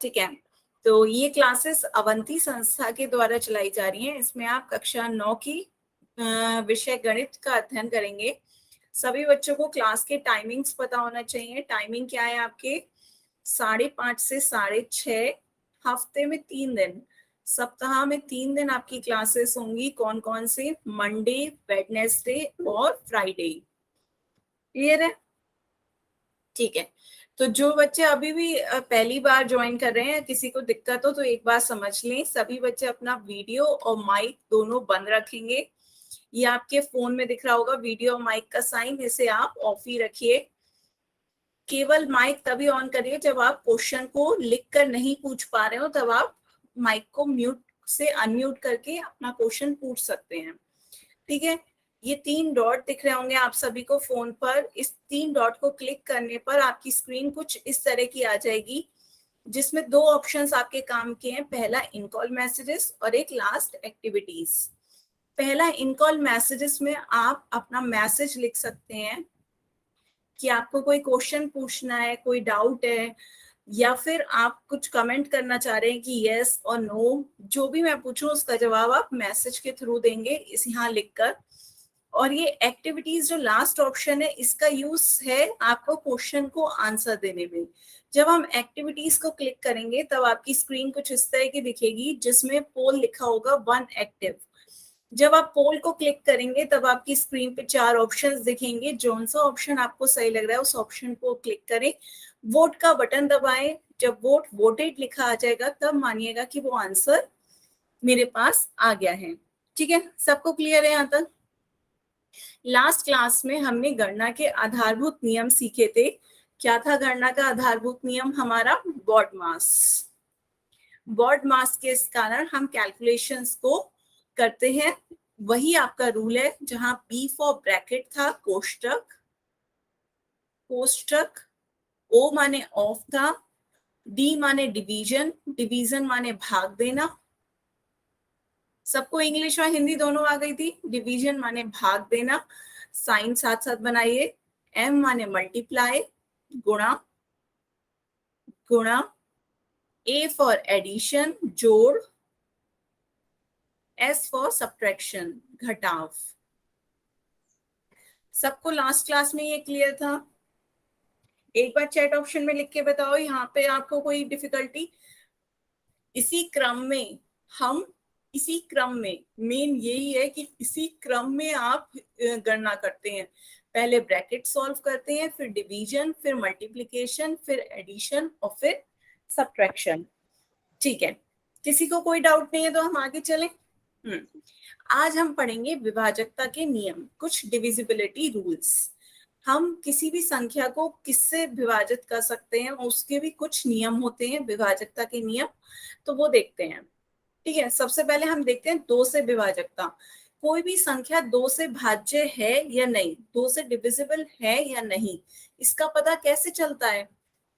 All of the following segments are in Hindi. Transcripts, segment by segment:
ठीक है, तो ये क्लासेस अवंती संस्था के द्वारा चलाई जा रही हैं। इसमें आप कक्षा 9 की विषय गणित का अध्ययन करेंगे। सभी बच्चों को क्लास के टाइमिंग्स पता होना चाहिए। टाइमिंग क्या है आपके? 5:30 से 6:30, हफ्ते में 3 दिन, सप्ताह में 3 दिन आपकी क्लासेस होंगी। कौन कौन से? मंडे, वेडनेसडे और फ्राइडे। क्लियर है? ठीक है, तो जो बच्चे अभी भी पहली बार ज्वाइन कर रहे हैं, किसी को दिक्कत हो तो एक बार समझ लें, सभी बच्चे अपना वीडियो और माइक दोनों बंद रखेंगे। ये आपके फोन में दिख रहा होगा वीडियो और माइक का साइन, इसे आप ऑफ ही रखिए। केवल माइक तभी ऑन करिए जब आप क्वेश्चन को लिख कर नहीं पूछ पा रहे हो, तब आप माइक को म्यूट से अनम्यूट करके अपना क्वेश्चन पूछ सकते हैं। ठीक है, ये 3 डॉट दिख रहे होंगे आप सभी को फोन पर। इस 3 डॉट को क्लिक करने पर आपकी स्क्रीन कुछ इस तरह की आ जाएगी, जिसमें 2 ऑप्शंस आपके काम के हैं। पहला इनकॉल मैसेजेस और एक लास्ट एक्टिविटीज। पहला इनकॉल मैसेजेस में आप अपना मैसेज लिख सकते हैं कि आपको कोई क्वेश्चन पूछना है, कोई डाउट है, या फिर आप कुछ कमेंट करना चाह रहे हैं कि यस और नो, जो भी मैं पूछूं उसका जवाब आप मैसेज के थ्रू देंगे इस यहाँ लिखकर। और ये एक्टिविटीज जो लास्ट ऑप्शन है, इसका यूज है आपको क्वेश्चन को आंसर देने में। जब हम एक्टिविटीज को क्लिक करेंगे तब आपकी स्क्रीन कुछ इस तरह की दिखेगी, जिसमें पोल लिखा होगा 1 एक्टिव। जब आप पोल को क्लिक करेंगे तब आपकी स्क्रीन पे 4 ऑप्शंस दिखेंगे। जौन सा ऑप्शन आपको सही लग रहा है उस ऑप्शन को क्लिक करें, वोट का बटन दबाएं। जब वोट वोटेड लिखा आ जाएगा तब मानिएगा कि वो आंसर मेरे पास आ गया है। ठीक है, सबको क्लियर है यहाँ तक? लास्ट क्लास में हमने गणना के आधारभूत नियम सीखे थे। क्या था गणना का आधारभूत नियम हमारा? बॉड मास। बॉड मास के कारण हम कैलकुलेशंस को करते हैं। वही आपका रूल है, जहां बी फॉर ब्रैकेट था, कोष्टक, कोष्टक, ओ माने ऑफ था, डी माने डिवीजन, डिवीजन माने भाग देना। सबको इंग्लिश और हिंदी दोनों आ गई थी? डिवीजन माने भाग देना, साइन साथ साथ बनाइए। एम माने मल्टीप्लाई, गुणा, गुणा। ए फॉर एडिशन, जोड़। एस फॉर सब्ट्रैक्शन, घटाव। सबको लास्ट क्लास में ये क्लियर था? एक बार चैट ऑप्शन में लिख के बताओ यहाँ पे आपको कोई डिफिकल्टी। इसी क्रम में हम, इसी क्रम में मेन यही है कि इसी क्रम में आप गणना करते हैं। पहले ब्रैकेट सॉल्व करते हैं, फिर डिवीजन, फिर मल्टीप्लिकेशन, फिर एडिशन और फिर सब्ट्रैक्शन। ठीक है, किसी को कोई डाउट नहीं है तो हम आगे चलें। आज हम पढ़ेंगे विभाजकता के नियम, कुछ डिविजिबिलिटी रूल्स। हम किसी भी संख्या को किससे विभाजित कर सकते हैं, उसके भी कुछ नियम होते हैं, विभाजकता के नियम, तो वो देखते हैं। ठीक है, सबसे पहले हम देखते हैं 2 से विभाजकता। कोई भी संख्या 2 से भाज्य है या नहीं, 2 से डिविजिबल है या नहीं, इसका पता कैसे चलता है?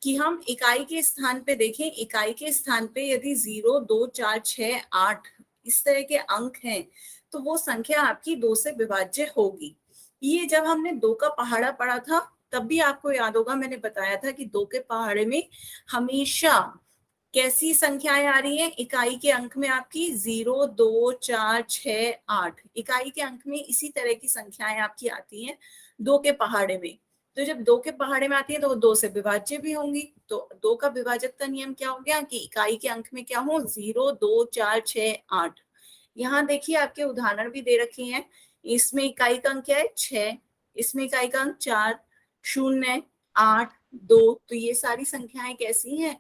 कि हम इकाई के स्थान पे देखें, इकाई के स्थान पे यदि 0, 2, 4, 6, 8 इस तरह के अंक हैं, तो वो संख्या आपकी 2 से विभाज्य होगी। ये जब हमने 2 का पहाड़ा पढ़ा था तब भी आपको याद होगा, मैंने बताया था कि 2 के पहाड़े में हमेशा कैसी संख्याएं आ रही हैं? इकाई के अंक में आपकी 0, 2, 4, 6, 8 इकाई के अंक में इसी तरह की संख्याएं आपकी आती हैं 2 के पहाड़े में। तो जब 2 के पहाड़े में आती है तो वो 2 से विभाज्य भी होंगी। तो 2 का विभाजकता नियम क्या हो गया कि इकाई के अंक में क्या हो? 0, 2, 4, 6, 8। यहाँ देखिए आपके उदाहरण भी दे रखे हैं। इसमें इकाई का अंक क्या है? 6, इसमें इकाई का अंक 4, 0, 8, 2। तो ये सारी संख्याएं कैसी हैं?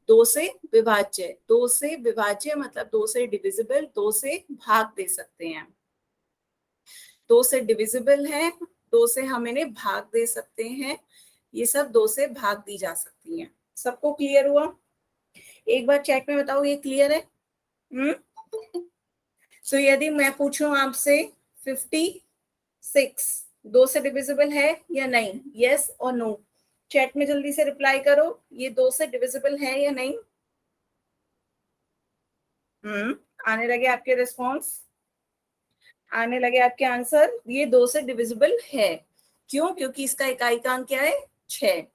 2 से विभाज्य। 2 से विभाज्य मतलब 2 से डिविजिबल, 2 से भाग दे सकते हैं। 2 से डिविजिबल है, 2 से हम इन्हें भाग दे सकते हैं। ये सब 2 से भाग दी जा सकती हैं। सबको क्लियर हुआ? एक बार चैट में बताओ ये क्लियर है? सो यदि मैं पूछूं आपसे 56 2 से डिविजिबल है या नहीं, यस और नो, चैट में जल्दी से रिप्लाई करो। ये 2 से डिविजिबल है या नहीं? आने लगे आपके रिस्पॉन्स, आने लगे आपके आंसर। ये 2 से डिविजिबल है। क्यों? क्योंकि इसका इकाइकांक क्या है? 6।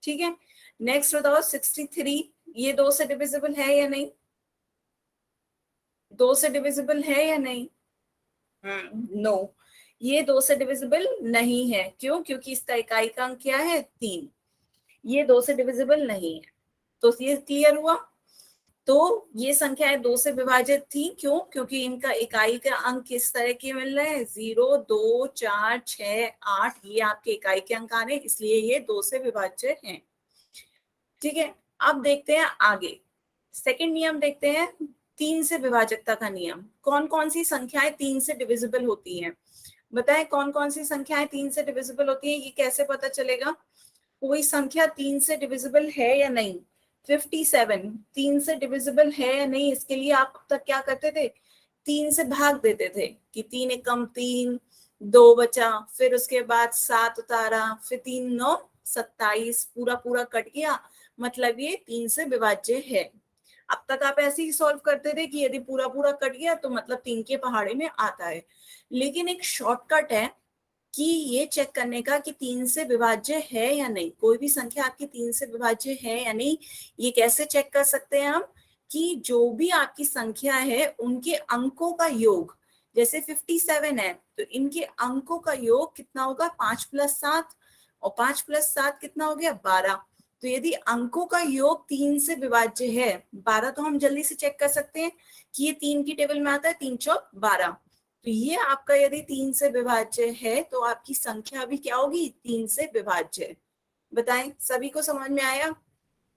ठीक है, नेक्स्ट बताओ 63, ये 2 से डिविजिबल है या नहीं? 2 से डिविजिबल है या नहीं? नो, ये 2 से डिविजिबल नहीं है। क्यों? क्योंकि इसका इकाइकांक क्या है? 3। ये 2 से डिविजिबल नहीं है। तो ये क्लियर हुआ। तो ये संख्याएं 2 से विभाजित थी। क्यों? क्योंकि इनका इकाई का अंक किस तरह के मिल रहे हैं? 0, 2, 4, 6, 8, ये आपके इकाई के अंक आ रहे हैं, इसलिए ये 2 से विभाज्य हैं। ठीक है, अब देखते हैं आगे। सेकंड नियम देखते हैं, 3 से विभाजकता का नियम। कौन कौन सी संख्याएं 3 से डिविजिबल होती हैं? बताएं कौन कौन सी संख्याएं 3 से डिविजिबल होती हैं? ये कैसे पता चलेगा कोई संख्या 3 से डिविजिबल है या नहीं? 57 3 से डिविजिबल है या नहीं, इसके लिए आप अब तक क्या करते थे? 3 से भाग देते थे कि 3 एकम 3, 2 बचा, फिर उसके बाद 7 उतारा, फिर 3 9 27, पूरा पूरा कट गया, मतलब ये 3 से विभाज्य है। अब तक आप ऐसे ही सॉल्व करते थे कि यदि पूरा पूरा कट गया तो मतलब 3 के पहाड़े में आता है। लेकिन एक शॉर्टकट है कि ये चेक करने का कि 3 से विभाज्य है या नहीं। कोई भी संख्या आपकी 3 से विभाज्य है या नहीं, ये कैसे चेक कर सकते हैं हम? कि जो भी आपकी संख्या है उनके अंकों का योग, जैसे 57 है तो इनके अंकों का योग कितना होगा? 5 + 7, और 5 + 7 कितना हो गया? 12। तो यदि अंकों का योग 3 से विभाज्य है 12, तो हम जल्दी से चेक कर सकते हैं कि ये 3 की टेबल में आता है, 3 चौक 12। तो ये आपका यदि 3 से विभाज्य है तो आपकी संख्या भी क्या होगी? 3 से विभाज्य। बताएं सभी को समझ में आया?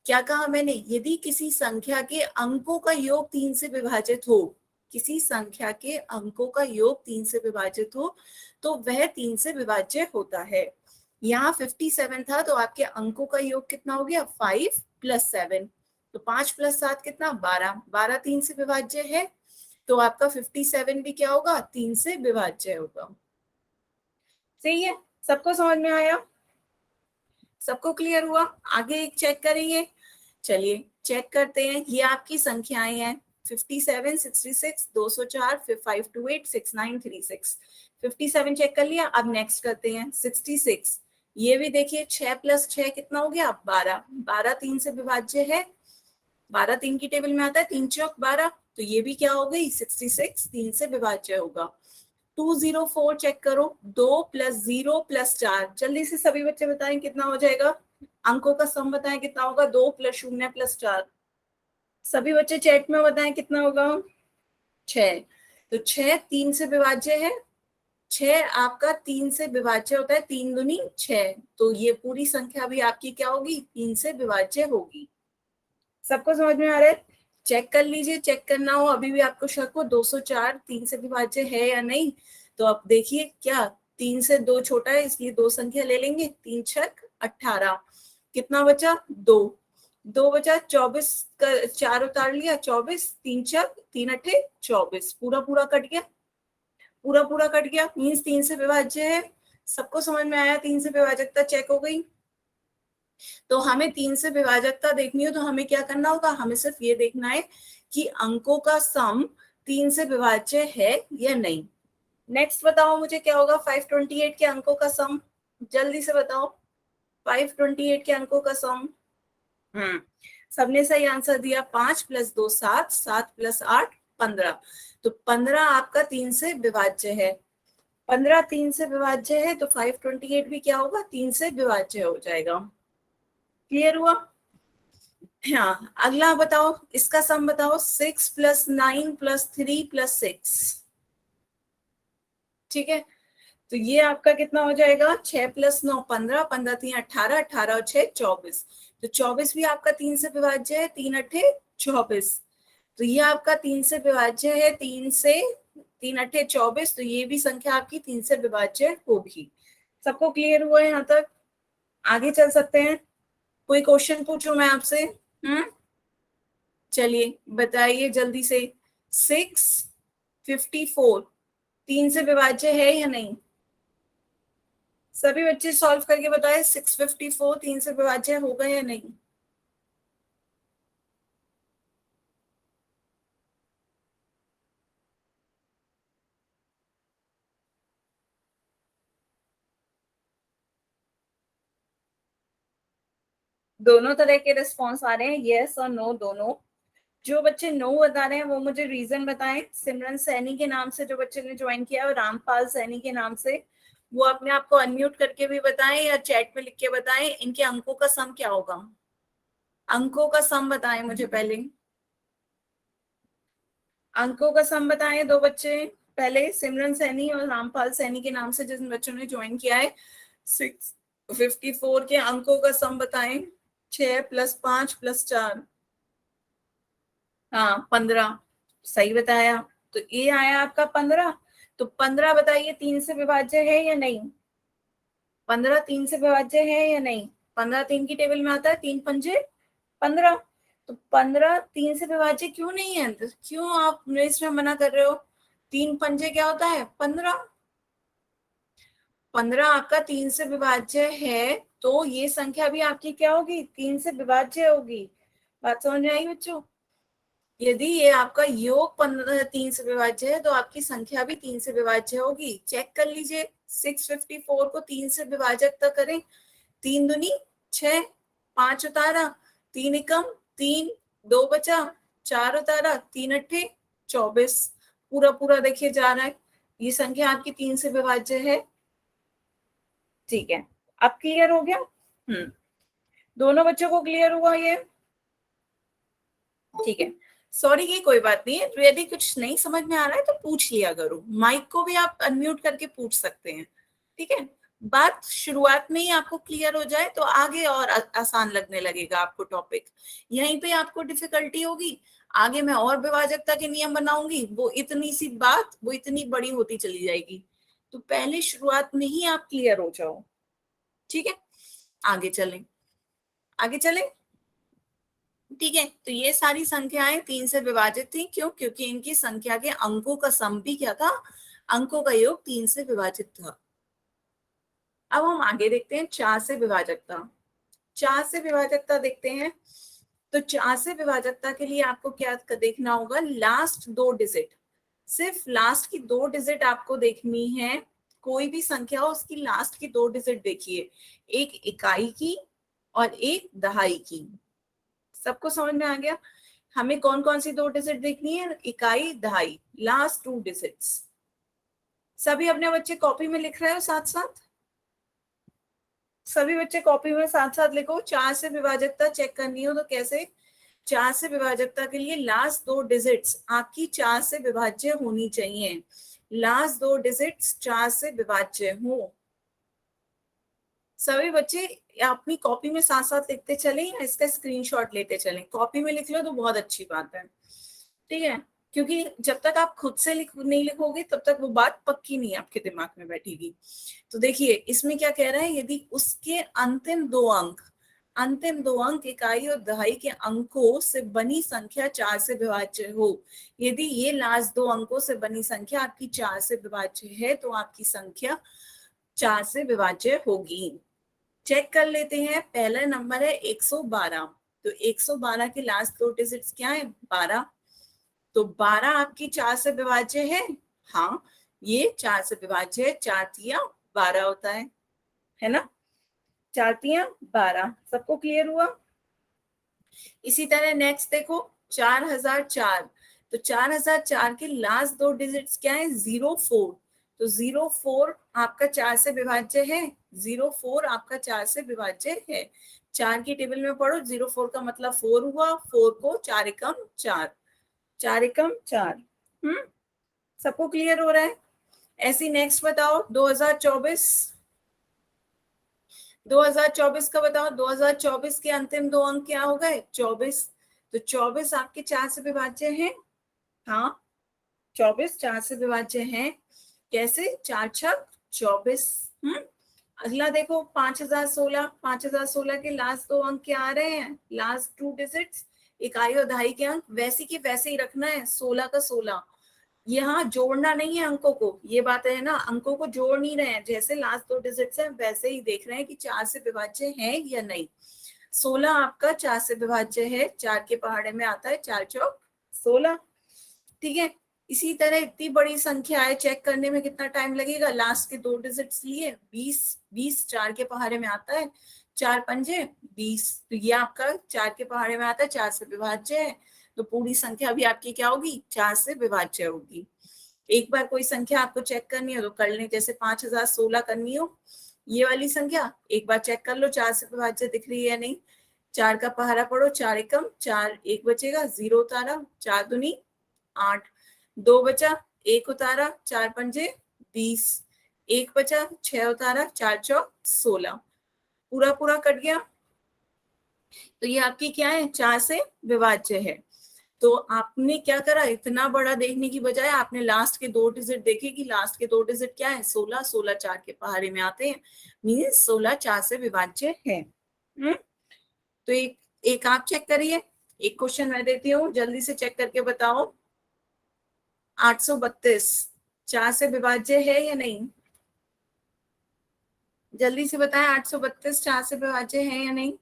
क्या कहा मैंने? यदि किसी संख्या के अंकों का योग 3 से विभाजित हो, किसी संख्या के अंकों का योग 3 से विभाजित हो तो वह 3 से विभाज्य होता है। यहाँ 57 था तो आपके अंकों का योग कितना हो गया? 5 + 7, तो 5 + 7 कितना? 12। 12 3 से विभाज्य है तो आपका 57 भी क्या होगा? 3 से विभाज्य होगा। सही है, सबको समझ में आया? सबको क्लियर हुआ? आगे एक चेक करेंगे। चलिए चेक करते हैं। ये आपकी संख्याएं हैं 57, 66, 204, फिर 528, 6936। 57 चेक कर लिया। अब नेक्स्ट करते हैं 66। ये भी देखिए 6 + 6 कितना हो गया? 12। 12 3 से विभाज्य है, 12 3 की टेबल में आता है, 3 चौक 12, तो ये भी क्या हो गई? 66 3 से विभाज्य होगा। 204 चेक करो, 2 + 0 + 4, जल्दी से सभी बच्चे बताएं कितना हो जाएगा? अंकों का सम बताएं कितना होगा? 2 + 0 + 4। सभी बच्चे चैट में बताएं कितना होगा? 6। तो 6 3 से विभाज्य है, 6 आपका 3 से विभाज्य होता है, 3 दूनी 6, तो ये पूरी संख्या भी आपकी क्या होगी? 3 से विभाज्य होगी। सबको समझ में आ रहा है? चेक कर लीजिए, चेक करना हो अभी भी आपको शक हो 204 3 से विभाज्य है या नहीं, तो आप देखिए क्या 3 से 2 छोटा है इसलिए 2 संख्या ले लेंगे, 3 छक 18, कितना बचा? 2। 2 बचा, 24 का 4 उतार लिया, 24, 3 छक 3 अठे 24, पूरा पूरा कट गया, पूरा पूरा कट गया, मीन्स 3 से विभाज्य है। सबको समझ में आया? 3 से विभाजकता चेक हो गई। तो हमें 3 से विभाजकता देखनी हो तो हमें क्या करना होगा? हमें सिर्फ ये देखना है कि अंकों का सम 3 से विभाज्य है या नहीं। नेक्स्ट बताओ मुझे क्या होगा? 528 के अंकों का सम, जल्दी से बताओ। 528 के अंकों का सम, सबने सही आंसर दिया। 5 + 2 7, 7 + 8 15, तो 15 आपका 3 से विभाज्य है। 15 3 से विभाज्य है तो 528 भी क्या होगा? 3 से विभाज्य हो जाएगा। क्लियर हुआ? हाँ, अगला बताओ, इसका सम बताओ। 6 + 9 + 3 + 6, ठीक है, तो ये आपका कितना हो जाएगा? 6 + 9 15, 15 3 18, 18 और 6 24, तो 24 भी आपका 3 से विभाज्य है, 3 अठे 24, तो ये आपका 3 से विभाज्य है, 3 से 3 अठे 24, तो ये भी संख्या आपकी 3 से विभाज्य होगी। सबको क्लियर हुआ है यहाँ तक? आगे चल सकते हैं। कोई क्वेश्चन पूछूं मैं आपसे? चलिए बताइए जल्दी से। 654 3 से विभाज्य है या नहीं? सभी बच्चे सॉल्व करके बताए 654 3 से विभाज्य होगा या नहीं? दोनों तरह के रिस्पॉन्स आ रहे हैं, यस और नो दोनों। जो बच्चे नो बता रहे हैं वो मुझे रीजन बताएं। सिमरन सैनी के नाम से जो बच्चे ने ज्वाइन किया और रामपाल सैनी के नाम से, वो अपने आप को अनम्यूट करके भी बताएं या चैट में लिख के बताएं। इनके अंकों का सम क्या होगा, अंकों का सम बताएं मुझे पहले, अंकों का सम बताएं दो बच्चे पहले, सिमरन सैनी और रामपाल सैनी के नाम से जिन बच्चों ने ज्वाइन किया है। 654 के अंकों का सम बताएं। 6 + 5 + 4, हाँ 15, सही बताया। तो ये आया आपका 15। तो 15 बताइए 3 से विभाज्य है या नहीं, 15 3 से विभाज्य है या नहीं। 15 3 की टेबल में आता है, 3 पंजे 15। तो 15 3 से विभाज्य क्यों नहीं है, क्यों आप रेस में मना कर रहे हो। 3 पंजे क्या होता है 15, 15 आपका 3 से विभाज्य है, तो ये संख्या भी आपकी क्या होगी 3 से विभाज्य होगी। बात समझ में आई बच्चों। यदि ये आपका योग 15 3 से विभाज्य है तो आपकी संख्या भी 3 से विभाज्य होगी। चेक कर लीजिए, 654 को 3 से विभाजक तक करें। 3 दूनी 6, 5 उतारा, 3 एकम 3, 2 बचा, 4 उतारा, 3 अट्ठे 24, पूरा पूरा देखिए जा रहा है। ये संख्या आपकी 3 से विभाज्य है। ठीक है, अब क्लियर हो गया। दोनों बच्चों को क्लियर हुआ ये, ठीक है। सॉरी की कोई बात नहीं है, तो यदि कुछ नहीं समझ में आ रहा है तो पूछ लिया करो, माइक को भी आप अनम्यूट करके पूछ सकते हैं, ठीक है। बात शुरुआत में ही आपको क्लियर हो जाए तो आगे और आसान लगने लगेगा आपको टॉपिक। यहीं पे आपको डिफिकल्टी होगी, आगे मैं और विभाजकता के नियम बनाऊंगी, वो इतनी सी बात वो इतनी बड़ी होती चली जाएगी। तो पहले शुरुआत में ही आप क्लियर हो जाओ, ठीक है। आगे चलें, आगे चलें, ठीक है। तो ये सारी संख्याएं 3 से विभाजित थी, क्यों, क्योंकि इनकी संख्या के अंकों का सम भी क्या था, अंकों का योग 3 से विभाजित था। अब हम आगे देखते हैं 4 से विभाजकता। 4 से विभाजकता देखते हैं। तो 4 से विभाजकता के लिए आपको क्या देखना होगा, लास्ट 2 डिजिट, सिर्फ लास्ट की 2 डिजिट आपको देखनी है। कोई भी संख्या हो उसकी लास्ट की 2 डिजिट देखिए, एक इकाई की और एक दहाई की। सबको समझ में आ गया। हमें कौन कौन सी 2 डिजिट देखनी है, इकाई दहाई, लास्ट 2 डिजिट्स। सभी अपने बच्चे कॉपी में लिख रहे हो साथ साथ, सभी बच्चे कॉपी में साथ साथ लिखो। 4 से विभाजकता चेक करनी हो तो कैसे, 4 से विभाजकता के लिए लास्ट 2 डिजिट्स आपकी 4 से विभाज्य होनी चाहिए। लास्ट 2 डिजिट्स 4 से विभाज्य हो। सभी बच्चे अपनी कॉपी में साथ साथ लिखते चले या इसका स्क्रीनशॉट लेते चले। कॉपी में लिख लो तो बहुत अच्छी बात है, ठीक है, क्योंकि जब तक आप खुद से नहीं लिखोगे तब तक वो बात पक्की नहीं आपके दिमाग में बैठेगी। तो देखिए इसमें क्या कह रहा है, यदि उसके अंतिम 2 अंक, अंतिम 2 अंक इकाई और दहाई के अंकों से बनी संख्या 4 से विभाज्य हो, यदि ये लास्ट 2 अंकों से बनी संख्या आपकी 4 से विभाज्य है तो आपकी संख्या 4 से विभाज्य होगी। चेक कर लेते हैं। पहला नंबर है 112। तो 112 के लास्ट 2 डिजिट्स क्या है 12। तो 12 आपकी 4 से विभाज्य है, हाँ ये 4 से विभाज्य है। 4 तिया 12 होता है ना, 4 तिया 12। सबको क्लियर हुआ। इसी तरह नेक्स्ट देखो 4004। तो 4004 के लास्ट 2 डिजिट्स क्या है 04। तो 04 आपका 4 से विभाज्य है, 04 आपका 4 से विभाज्य है। 4 की टेबल में पढ़ो, 04 का मतलब 4 हुआ, 4 को 4 एकम 4, 4 एकम 4। सबको क्लियर हो रहा है। ऐसी नेक्स्ट बताओ 2024। 2024 का बताओ, 2024 के अंतिम 2 अंक क्या हो गए 24। तो 24 आपके 4 से विभाज्य है, हाँ 24 4 से विभाज्य है। कैसे, 4 छक 24। अगला देखो 5016। 5016 के लास्ट 2 अंक क्या आ रहे हैं, लास्ट 2 डिजिट्स इकाई और दहाई के अंक वैसे की वैसे ही रखना है, 16 का 16। यहाँ जोड़ना नहीं है अंकों को, ये बात है ना, अंकों को जोड़ नहीं रहे हैं, जैसे लास्ट 2 डिजिट्स है वैसे ही देख रहे हैं कि 4 से विभाज्य है या नहीं। 16 आपका 4 से विभाज्य है, 4 के पहाड़े में आता है 4 चौक 16, ठीक है। इसी तरह इतनी बड़ी संख्या है, चेक करने में कितना टाइम लगेगा, लास्ट के 2 डिजिट्स लिए 20, 20 4 के पहाड़े में आता है 4 पंजे 20, तो ये आपका 4 के पहाड़े में आता है, 4 से विभाज्य है, तो पूरी संख्या भी आपकी क्या होगी, 4 से विभाज्य होगी। एक बार कोई संख्या आपको चेक करनी हो तो कर लें, जैसे 5016 करनी हो, ये वाली संख्या एक बार चेक कर लो 4 से विभाज्य दिख रही है नहीं। 4 का पहाड़ा पढ़ो, 4 एकम 4, 1 बचेगा, 0 उतारा, 4 दूनी 8, 2 बचा, 1 उतारा, 4 पंजे 20, 1 बचा, 6 उतारा, 4 चौक 16, पूरा पूरा कट गया। तो ये आपकी क्या है, 4 से विभाज्य है। तो आपने क्या करा, इतना बड़ा देखने की बजाय आपने लास्ट के 2 डिजिट देखे कि लास्ट के 2 डिजिट क्या है, 16, 16 4 के पहाड़े में आते हैं, मीन्स 16 4 से विभाज्य है। तो एक आप चेक करिए, एक क्वेश्चन मैं देती हूँ, जल्दी से चेक करके बताओ। 832 4 से विभाज्य है या नहीं, जल्दी से बताएं। 832 4 से विभाज्य है या नहीं?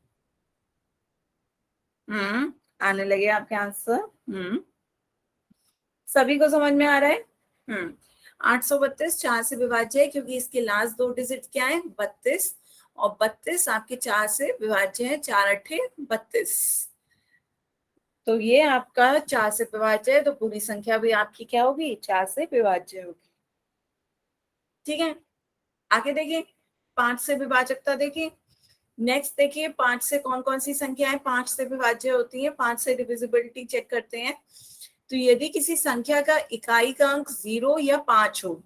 आने लगे आपके आंसर। सभी को समझ में आ रहा है? 832 4 से विभाज्य है क्योंकि इसके लास्ट 2 डिजिट क्या है, 32, और 32 आपके 4 से विभाज्य है, 4 अट्ठे 32। तो ये आपका 4 से विभाज्य है, तो पूरी संख्या भी आपकी क्या होगी, 4 से विभाज्य होगी। ठीक है, आगे देखिए 5 से विभाजकता देखिए। नेक्स्ट देखिए 5 से कौन कौन सी संख्याएं 5 से विभाज्य होती है, 5 से डिविजिबिलिटी चेक करते हैं। तो यदि किसी संख्या का इकाई का अंक 0 या 5 हो,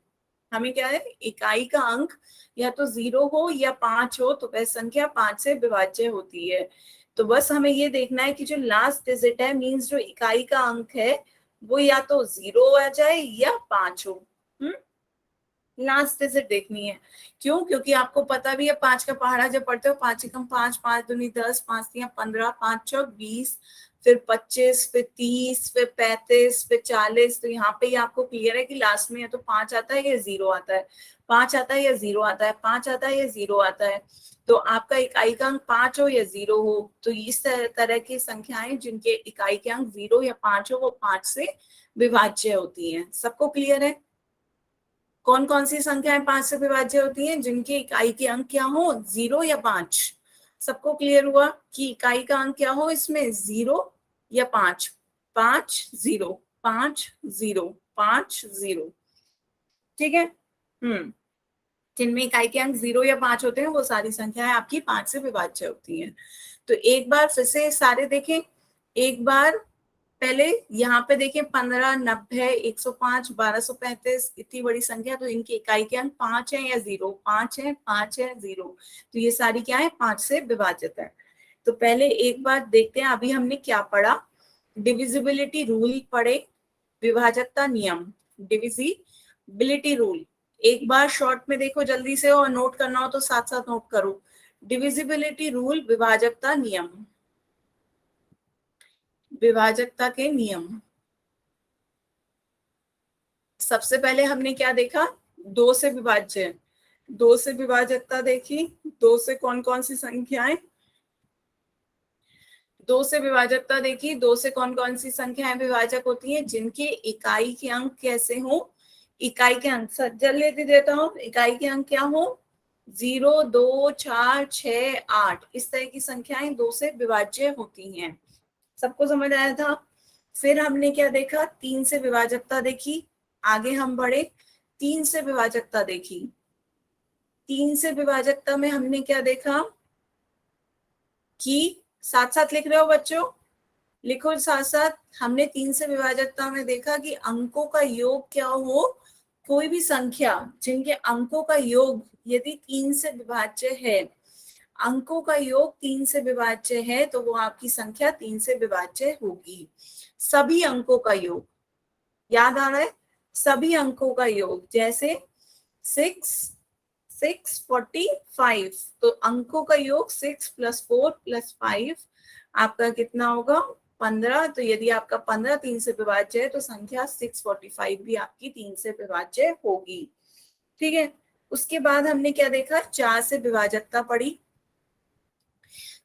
हमें क्या है, इकाई का अंक या तो 0 हो या 5 हो, तो वह संख्या 5 से विभाज्य होती है। तो बस हमें ये देखना है कि जो लास्ट डिजिट है, मींस जो इकाई का अंक है, वो या तो 0 आ जाए या 5 हो। लास्ट डिजिट देखनी है। क्यों? क्योंकि आपको पता भी है 5 का पहाड़ा जब पढ़ते हो, 5 एकम 5, 5 दूनी 10, 5 तिया 15, 5 चौक 20, फिर 25, फिर 30, फिर 35, फिर 40। तो यहाँ पे ही आपको क्लियर है कि लास्ट में या तो 5 आता है या 0 आता है, 5 आता है या 0 आता है, 5 आता है या 0 आता है। तो आपका इकाई का अंक 5 हो या 0 हो, तो इस तरह की संख्याएं जिनके इकाई के अंक 0 या 5 हो, वो 5 से विभाज्य होती हैं। सबको क्लियर है? कौन कौन सी संख्याएं 5 से विभाज्य होती हैं, जिनके इकाई के अंक क्या हो, 0 या 5? सबको क्लियर हुआ कि इकाई का अंक क्या हो इसमें, 0 या 5? 5 0 5 0 5 0। ठीक है। जिनमें इकाई के अंक 0 या 5 होते हैं, वो सारी संख्याएं आपकी 5 से विभाज्य होती हैं। तो एक बार फिर से सारे देखें। एक बार पहले यहाँ पे देखें, 15, 90, 105, 1235, इतनी बड़ी संख्या, तो इनकी इकाई के अंक 5 है या 0? 5 है, 5 है, 0। तो ये सारी क्या है, 5 से विभाजित है। तो पहले एक बार देखते हैं, अभी हमने क्या पढ़ा, डिविजिबिलिटी रूल पढ़े, विभाजकता नियम, डिविजिबिलिटी रूल। एक बार शॉर्ट में देखो जल्दी से, और नोट करना हो तो साथ साथ नोट करो। डिविजिबिलिटी रूल, विभाजकता नियम, विभाजकता के नियम। सबसे पहले हमने क्या देखा, 2 से विभाज्य, 2 से विभाजकता देखी। 2 से कौन कौन सी संख्याएं, 2 से विभाजकता देखी। 2 से कौन कौन सी संख्याएं विभाजक होती हैं, जिनके इकाई के अंक कैसे हो, इकाई के अंक सज्जल लेते देता हूं, इकाई के अंक क्या हो, 0 2 4 6 8, इस तरह की संख्याएं 2 से विभाज्य होती हैं। सबको समझ आया था? फिर हमने क्या देखा, 3 से विभाजकता देखी। आगे हम बढ़े, 3 से विभाजकता देखी। 3 से विभाजकता में हमने क्या देखा कि, साथ साथ लिख रहे हो बच्चों, लिखो साथ साथ। हमने 3 से विभाजकता में देखा कि अंकों का योग क्या हो, कोई भी संख्या जिनके अंकों का योग यदि 3 से विभाज्य है, अंकों का योग 3 से विभाज्य है, तो वो आपकी संख्या 3 से विभाज्य होगी। सभी अंकों का योग, याद आ रहा है, सभी अंकों का योग, जैसे 645, तो अंकों का योग 6 + 4 + 5 आपका कितना होगा, 15। तो यदि आपका 15 3 से विभाज्य है, तो संख्या 645 भी आपकी 3 से विभाज्य होगी। ठीक है। उसके बाद हमने क्या देखा, 4 से विभाजकता पढ़ी।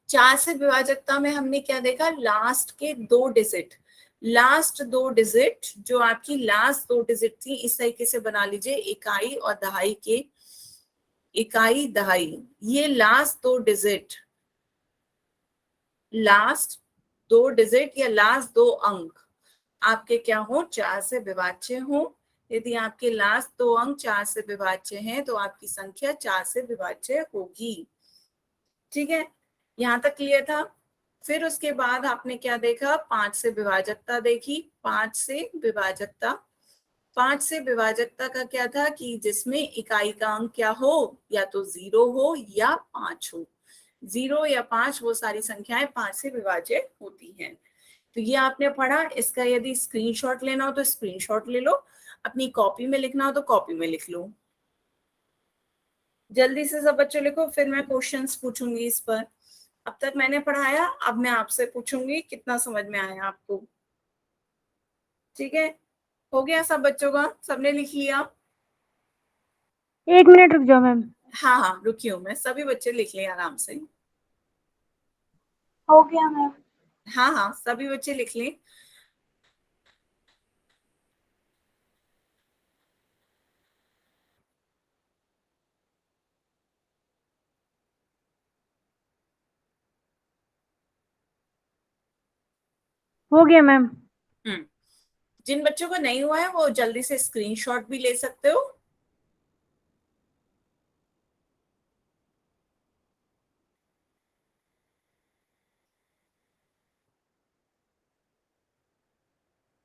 4 से विभाजकता में हमने क्या देखा, लास्ट के 2 डिजिट, लास्ट 2 डिजिट जो आपकी लास्ट 2 डिजिट थी, इस तरीके से बना लीजिए, इकाई और दहाई के, इकाई दहाई, ये लास्ट 2 डिजिट लास्ट 2 डिजिट या लास्ट 2 अंक आपके क्या हो, 4 से विभाज्य हो। यदि आपके लास्ट 2 अंक 4 से विभाज्य हैं तो आपकी संख्या 4 से विभाज्य होगी। ठीक है, यहां तक क्लियर था। फिर उसके बाद आपने क्या देखा, 5 से विभाजकता देखी। 5 से विभाजकता, 5 से विभाजकता का क्या था कि जिसमें इकाई का अंक क्या हो, या तो 0 हो या 5 हो। 0 या 5 वो सारी संख्याएं 5 से विभाज्य होती हैं। तो ये आपने पढ़ा। इसका यदि स्क्रीनशॉट लेना हो तो स्क्रीनशॉट ले लो, अपनी कॉपी में लिखना हो तो कॉपी में लिख लो। जल्दी से सब बच्चे लिखो, फिर मैं क्वेश्चंस पूछूंगी इस पर। अब तक मैंने पढ़ाया, अब मैं आपसे पूछूंगी कितना समझ में आया आपको। ठीक है, हो गया सब बच्चों का, सबने लिख लिया? 1 मिनट रुक जाओ मैम। हाँ हाँ, रुकी हूँ मैं, सभी बच्चे लिख लें आराम से। हो गया मैम। हाँ हाँ, सभी बच्चे लिख लें। हो गया मैम। जिन बच्चों को नहीं हुआ है वो जल्दी से स्क्रीनशॉट भी ले सकते हो।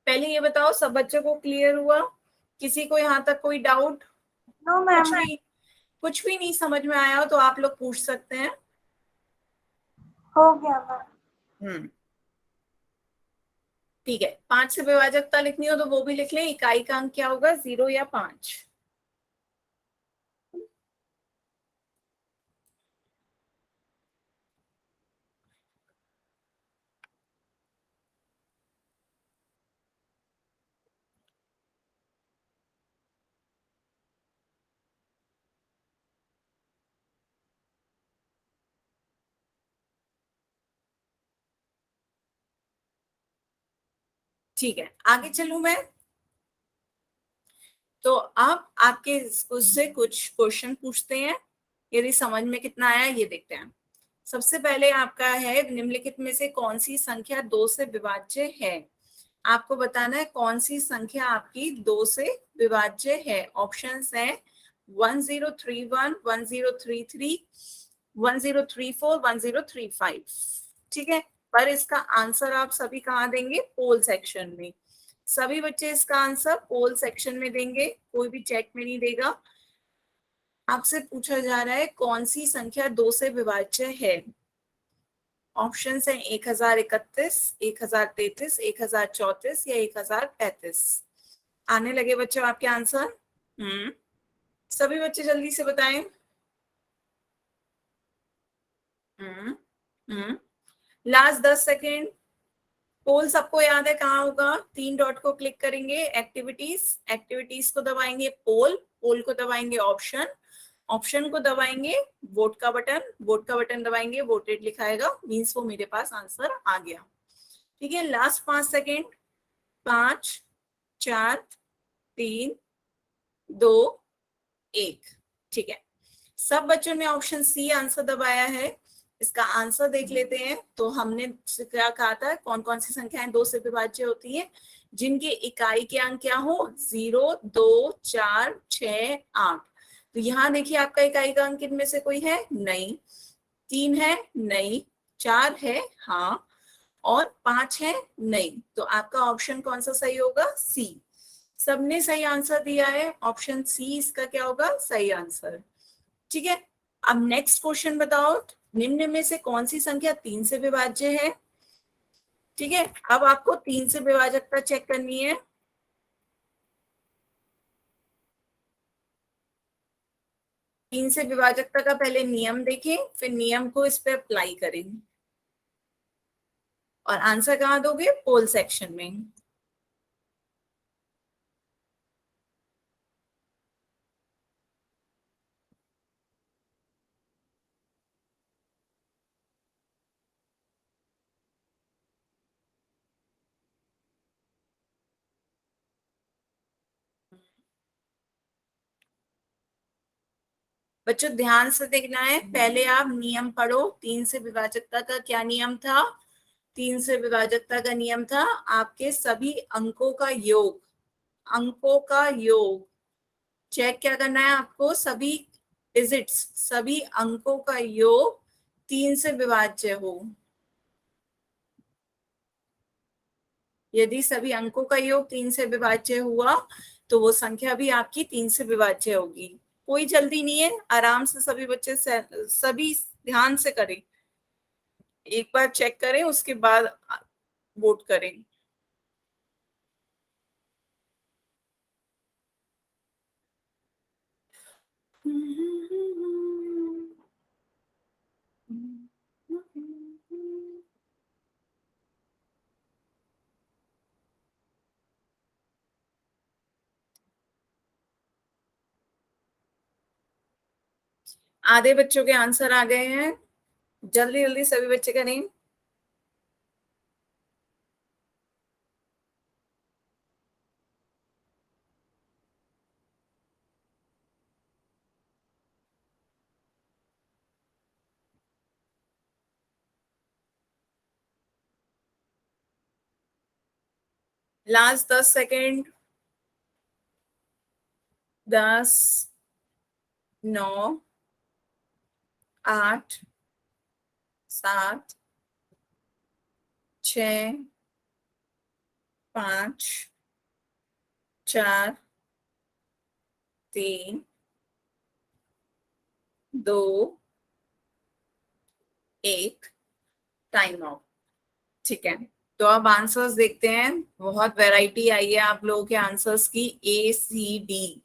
पहले ये बताओ, सब बच्चों को क्लियर हुआ? किसी को यहाँ तक कोई डाउट? No ma'am. कुछ भी नहीं समझ में आया हो तो आप लोग पूछ सकते हैं। हो गया मैम। ठीक है, 5 से विभाजकता लिखनी हो तो वो भी लिख लें। इकाई का अंक क्या होगा, 0 या 5? ठीक है, आगे चलूं मैं। तो अब आपके उससे कुछ क्वेश्चन पूछते हैं, यदि समझ में कितना आया ये देखते हैं। सबसे पहले आपका है, निम्नलिखित में से कौन सी संख्या 2 से विभाज्य है? आपको बताना है कौन सी संख्या आपकी 2 से विभाज्य है। ऑप्शंस है 1031, 1033, 1034, 1035। ठीक है, पर इसका आंसर आप सभी कहाँ देंगे, पोल सेक्शन में। सभी बच्चे इसका आंसर पोल सेक्शन में देंगे, कोई भी चैट में नहीं देगा। आपसे पूछा जा रहा है कौन सी संख्या 2 से विभाज्य है। ऑप्शन है 1031, 1033, 1034 या 1035। आने लगे बच्चों आपके आंसर। सभी बच्चे जल्दी से बताएं। Last 10 second. पोल सबको याद है कहाँ होगा, 3 डॉट को क्लिक करेंगे, एक्टिविटीज, एक्टिविटीज को दबाएंगे पोल, पोल को दबाएंगे ऑप्शन, ऑप्शन को दबाएंगे वोट का बटन, वोट का बटन दबाएंगे वोटेड लिखाएगा, मीन्स वो मेरे पास आंसर आ गया। ठीक है, लास्ट 5 सेकेंड। 5, 4, 3, 2, 1। ठीक है, सब बच्चों ने ऑप्शन सी आंसर दबाया है। इसका आंसर देख लेते हैं। तो हमने क्या कहा था, कौन कौन सी संख्याएं 2 से विभाज्य होती हैं, जिनके इकाई के अंक क्या हो, 0, 2, 4, 6, 8। तो यहाँ देखिए आपका इकाई का अंक इनमें से कोई है नहीं, 3 है नहीं, 4 है हाँ, और 5 है नहीं। तो आपका ऑप्शन कौन सा सही होगा, सी। सबने सही आंसर दिया है, ऑप्शन सी इसका क्या होगा सही आंसर। ठीक है, अब नेक्स्ट क्वेश्चन बताओ, निम्न में से कौन सी संख्या 3 से विभाज्य है। ठीक है, अब आपको 3 से विभाजकता चेक करनी है। 3 से विभाजकता का पहले नियम देखें, फिर नियम को इस पे अप्लाई करें, और आंसर कहाँ दोगे, पोल सेक्शन में। बच्चों ध्यान से देखना है, पहले आप नियम पढ़ो। 3 से विभाजकता का क्या नियम था? 3 से विभाजकता का नियम था आपके सभी अंकों का योग, अंकों का योग। चेक क्या करना है आपको? सभी डिजिट्स, सभी अंकों का योग 3 से विभाज्य हो। यदि सभी अंकों का योग 3 से विभाज्य हुआ तो वो संख्या भी आपकी 3 से विभाज्य होगी। कोई जल्दी नहीं है, आराम से सभी बच्चे सभी ध्यान से करें, एक बार चेक करें उसके बाद वोट करें। आधे बच्चों के आंसर आ गए हैं, जल्दी जल्दी सभी बच्चे करें। Last 10 second. 10, 9, 8, 7, 6, 5, 4, 3, 2, 1, time out. ठीक है, तो अब आंसर्स देखते हैं। बहुत वैरायटी आई है आप लोगों के आंसर्स की। ए सी डी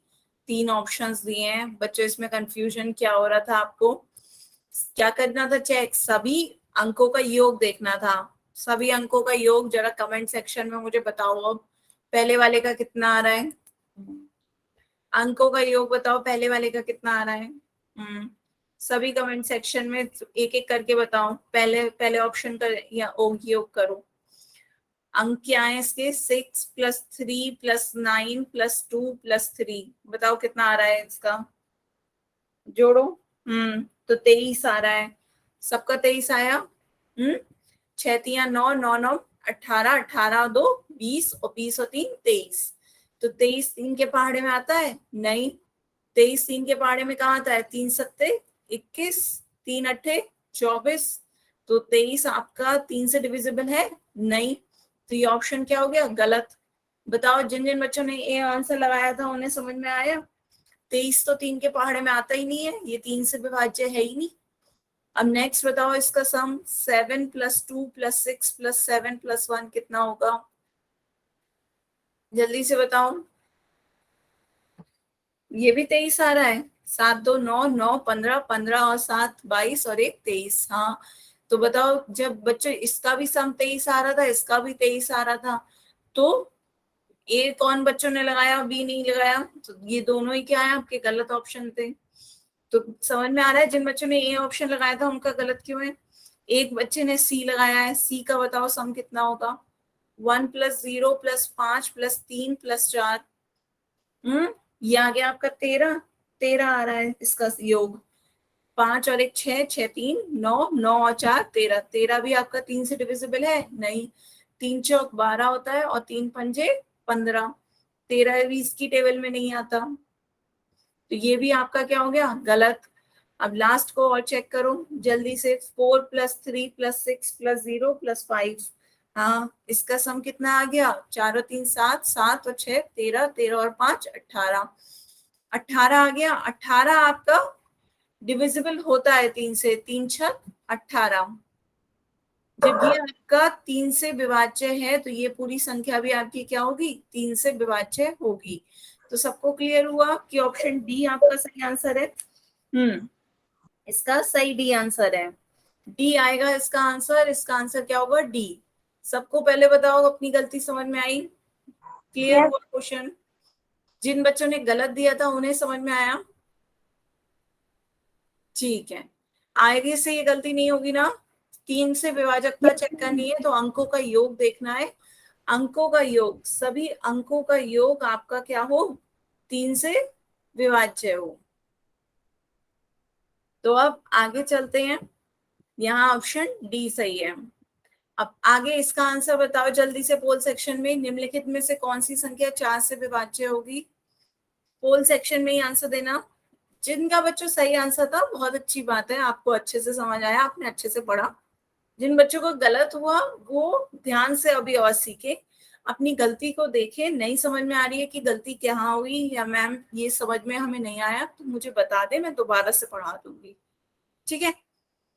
3 ऑप्शंस दिए हैं बच्चों, इसमें कंफ्यूजन क्या हो रहा था आपको? क्या करना था? चेक, सभी अंकों का योग देखना था। सभी अंकों का योग जरा कमेंट सेक्शन में मुझे बताओ। अब पहले वाले का कितना आ रहा है? अंकों का योग बताओ, पहले वाले का कितना आ रहा है? सभी कमेंट सेक्शन में एक एक करके बताओ। पहले पहले ऑप्शन का या योग करो। अंक क्या है इसके? 6 + 3 + 9 + 2 + 3, बताओ कितना आ रहा है इसका? जोड़ो। तो 23 आ रहा है। सबका 23 आया। 6 × 9, 9 × 9 18, 18 × 2 20 और 20 और 3 23। तो 23 3 के पहाड़े में आता है? नहीं। 23 3 के पहाड़े में कहाँ आता है? 3 सत्ते 21, 3 अट्ठे 24। तो 23 आपका 3 से डिविजिबल है? नहीं। तो ये ऑप्शन क्या हो गया? गलत। बताओ, जिन जिन बच्चों ने ए आंसर लगाया था उन्हें समझ में आया? 23 तो 3 के पहाड़े में आता ही नहीं है, ये 3 से विभाज्य है ही नहीं। अब नेक्स्ट बताओ, इसका सम 7 + 2 + 6 + 7 + 1 कितना होगा? जल्दी से बताओ। ये भी 23 आ रहा है। 7 2 9 9 15 15 और 7 22 और 1 23। हाँ, तो बताओ, जब बच्चों इसका भी सम 23 आ रहा था, इसका भी 23 आ रहा था, तो ए कौन बच्चों ने लगाया, बी नहीं लगाया? तो ये दोनों ही क्या है आपके? गलत ऑप्शन थे। तो समझ में आ रहा है जिन बच्चों ने ए ऑप्शन लगाया था उनका गलत क्यों है? एक बच्चे ने सी लगाया है, सी का बताओ सम कितना होगा? 1 + 0 + 5 + 3 + 4। ये आ गया आपका 13। 13 आ रहा है इसका योग। 5 और 1 6, 6 3 9, 9 और 4 13। 13 भी आपका 3 से डिविजिबल है? नहीं। 3 चौक 12 होता है और 3 पंजे 15। 13 भी इसकी टेबल में नहीं आता, तो ये भी आपका क्या हो गया? गलत। अब लास्ट को और चेक करो जल्दी से। 4 + 3 + 6 + 0 + 5। हाँ, इसका सम कितना आ गया? 4 और 3 7, 7 और 6 13, 13 और 5 18। 18 आ गया। 18 आपका डिविजिबल होता है 3 से। 3 छक 18। जब ये आपका 3 से विभाज्य है तो ये पूरी संख्या भी आपकी क्या होगी? 3 से विभाज्य होगी। तो सबको क्लियर हुआ कि ऑप्शन डी आपका सही आंसर है? इसका सही डी आंसर है। डी आएगा इसका आंसर। इसका आंसर क्या होगा? डी। सबको पहले बताओ अपनी गलती समझ में आई? Clear Yes. हुआ क्वेश्चन? जिन बच्चों ने गलत दिया था उन्हें समझ में आया? ठीक है, आगे से ये गलती नहीं होगी ना। 3 से विभाजकता Yes. चेक करनी है तो अंकों का योग देखना है। अंकों का योग, सभी अंकों का योग आपका क्या हो? 3 से विभाज्य हो। 3 से विभाज्य है तो ये पूरी संख्या भी आपकी क्या होगी? 3 से विभाज्य होगी। तो सबको क्लियर हुआ कि ऑप्शन डी आपका सही आंसर है? तो अब आगे चलते हैं, यहाँ ऑप्शन डी सही है। अब आगे इसका आंसर बताओ जल्दी से। पोल सेक्शन में निम्नलिखित में से कौन सी संख्या 4 से विभाज्य होगी? पोल सेक्शन में ही आंसर देना। जिनका बच्चों सही आंसर था बहुत अच्छी बात है, आपको अच्छे से समझ आया, आपने अच्छे से पढ़ा। जिन बच्चों को गलत हुआ वो ध्यान से अभी और सीखे, अपनी गलती को देखे। नहीं समझ में आ रही है कि गलती क्या हुई या मैम ये समझ में हमें नहीं आया तो मुझे बता दे, मैं दोबारा से पढ़ा दूंगी। ठीक है,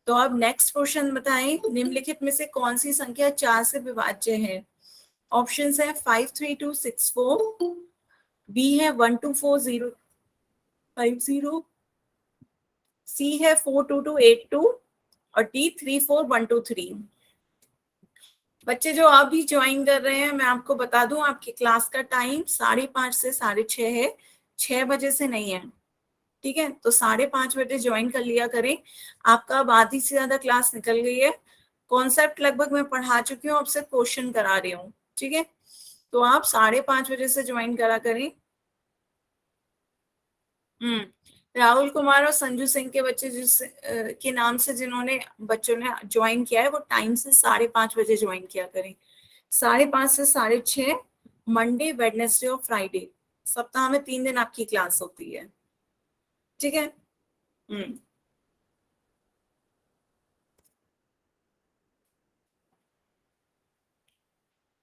तो अब नेक्स्ट क्वेश्चन बताएं, निम्नलिखित में से कौन सी संख्या 4 से विभाज्य है? ऑप्शंस है 53264, बी है 124050, सी है 42282 और डी 34123। बच्चे जो अभी ज्वाइन कर रहे हैं, मैं आपको बता दूं आपकी क्लास का टाइम 5:30 से 6:30 है, 6 बजे से नहीं है। ठीक है, तो 5:30 बजे ज्वाइन कर लिया करें। आपका अब आधी से ज्यादा क्लास निकल गई है, कॉन्सेप्ट लगभग मैं पढ़ा चुकी हूँ, अब सिर्फ क्वेश्चन करा रही हूँ। ठीक है, तो आप 5:30 बजे से ज्वाइन करा करें। राहुल कुमार और संजू सिंह के बच्चे जिस के नाम से जिन्होंने बच्चों ने ज्वाइन किया है, वो टाइम से 5:30 बजे ज्वाइन किया करें। 5:30 से 6:30, मंडे, वेडनेसडे और फ्राइडे, सप्ताह में 3 दिन आपकी क्लास होती है। ठीक है।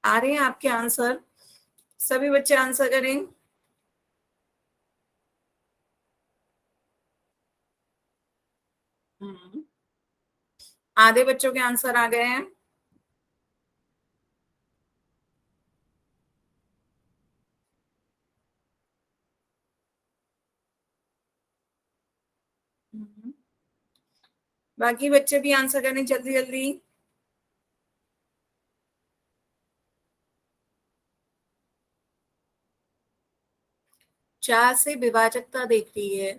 आ रहे हैं आपके आंसर? सभी बच्चे आंसर करें। आधे बच्चों के आंसर आ गए हैं। बाकी बच्चे भी आंसर करें जल्दी जल्दी। चार से विभाजकता देख रही है,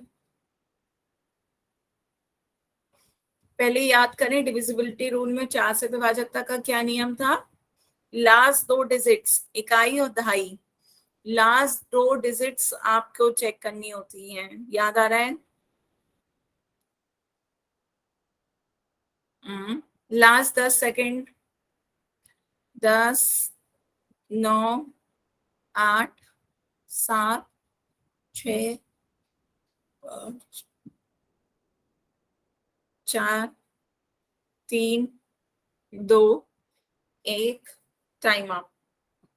पहले याद करें डिविजिबिलिटी रूल में 4 से विभाजकता का क्या नियम था? लास्ट 2 डिजिट्स, इकाई और दहाई, लास्ट 2 डिजिट्स आपको चेक करनी होती हैं। याद आ रहा है? Last 10 second. 10, 9, 8, 7, 6, 5, 4, 3, 2, 1, time up.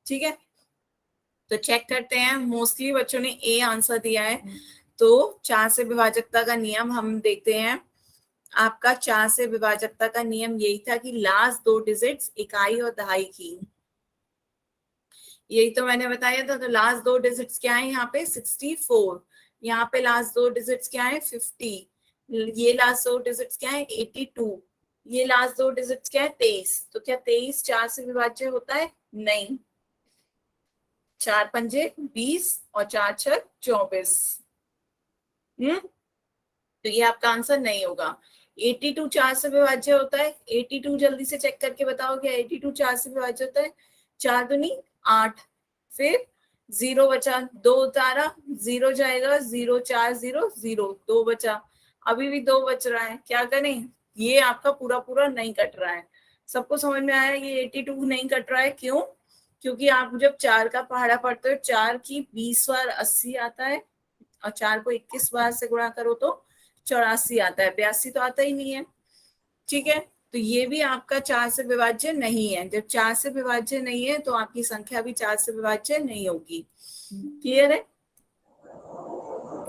ठीक है, तो चेक करते हैं। मोस्टली बच्चों ने ए आंसर दिया है, तो 4 से विभाजकता का नियम हम देखते हैं। आपका 4 से विभाजकता का नियम यही था कि लास्ट 2 डिजिट्स इकाई और दहाई की, यही तो मैंने बताया था। तो लास्ट 2 डिजिट्स क्या है यहाँ पे? 64। यहाँ पे लास्ट 2 डिजिट्स क्या है? 50। ये लास्ट 2 डिजिट्स क्या है? 82। ये लास्ट 2 डिजिट्स क्या है? 23। तो क्या 23 4 से विभाज्य होता है? नहीं। 4 पंजे 20 और 4 छक 24। तो ये आपका आंसर नहीं होगा। 82 4 से विभाज्य होता है? 82 जल्दी से चेक करके बताओ, क्या 82 4 से विभाज्य होता है? 4 दूनी 8, फिर 0 बचा, 2 उतारा, 0 जाएगा, 0 4 0 0, 2 बचा, अभी भी 2 बच रहा है, क्या करें? ये आपका पूरा पूरा नहीं कट रहा है। सबको समझ में आया? ये 82 नहीं कट रहा है, क्यों? क्योंकि आप जब 4 का पहाड़ा पढ़ते हो, 4 की 20 बार 80 आता है और 4 को 21 बार से गुणा करो तो 84 आता है, 82 तो आता ही नहीं है। ठीक है, तो ये भी आपका 4 से विभाज्य नहीं है। जब 4 से विभाज्य नहीं है तो आपकी संख्या भी 4 से विभाज्य नहीं होगी। क्लियर है?